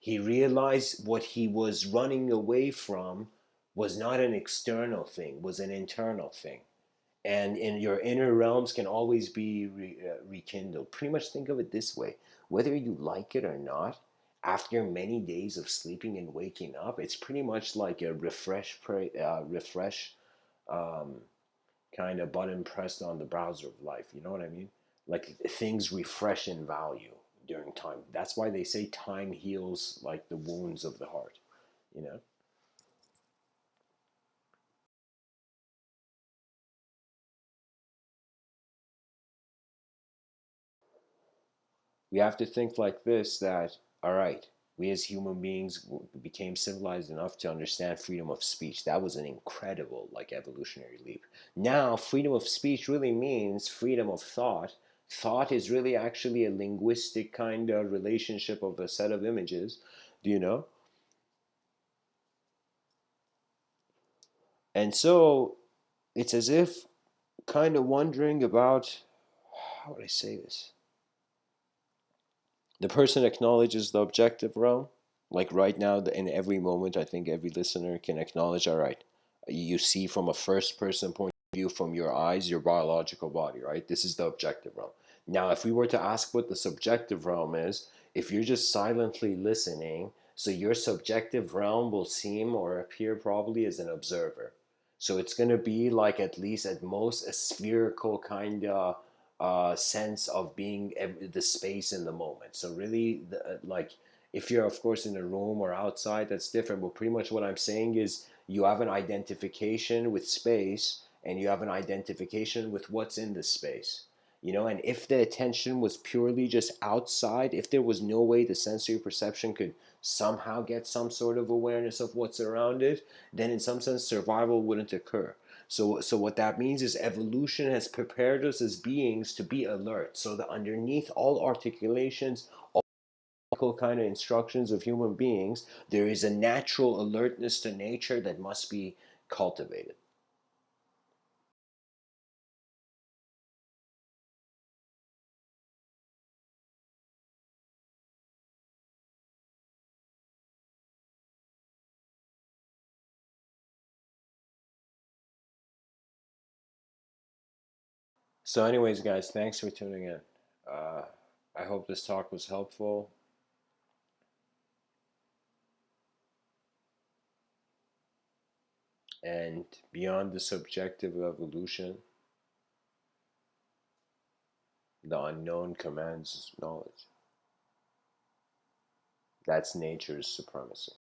He realized what he was running away from was not an external thing, was an internal thing. And in your inner realms can always be rekindled. Pretty much think of it this way: whether you like it or not, after many days of sleeping and waking up, it's pretty much like a refresh um, kind of button pressed on the browser of life. You know what I mean? Like things refresh in value during time. That's why they say time heals like the wounds of the heart. You know. We have to think like this, that all right, we as human beings became civilized enough to understand freedom of speech. That was an incredible like evolutionary leap. Now freedom of speech really means freedom of thought. Thought is really actually a linguistic kind of relationship of a set of images. Do you know? And so it's as if kind of wondering about, how would I say this, the person acknowledges the objective realm. Like right now, in every moment, I think every listener can acknowledge, all right, you see from a first person point of view from your eyes, your biological body, right? This is the objective realm. Now, if we were to ask what the subjective realm is, if you're just silently listening, so your subjective realm will seem or appear probably as an observer. So it's going to be like at least at most a spherical kind of sense of being the space in the moment. So really, like if you're of course in a room or outside, that's different. But pretty much what I'm saying is you have an identification with space, and you have an identification with what's in the space. And if the attention was purely just outside, if there was no way the sensory perception could somehow get some sort of awareness of what's around it, then in some sense survival wouldn't occur. So what that means is evolution has prepared us as beings to be alert. So that underneath all articulations, all kind of instructions of human beings, there is a natural alertness to nature that must be cultivated. So, anyways, guys, thanks for tuning in. Uh, I hope this talk was helpful. And beyond the subjective evolution, the unknown commands knowledge. That's nature's supremacy.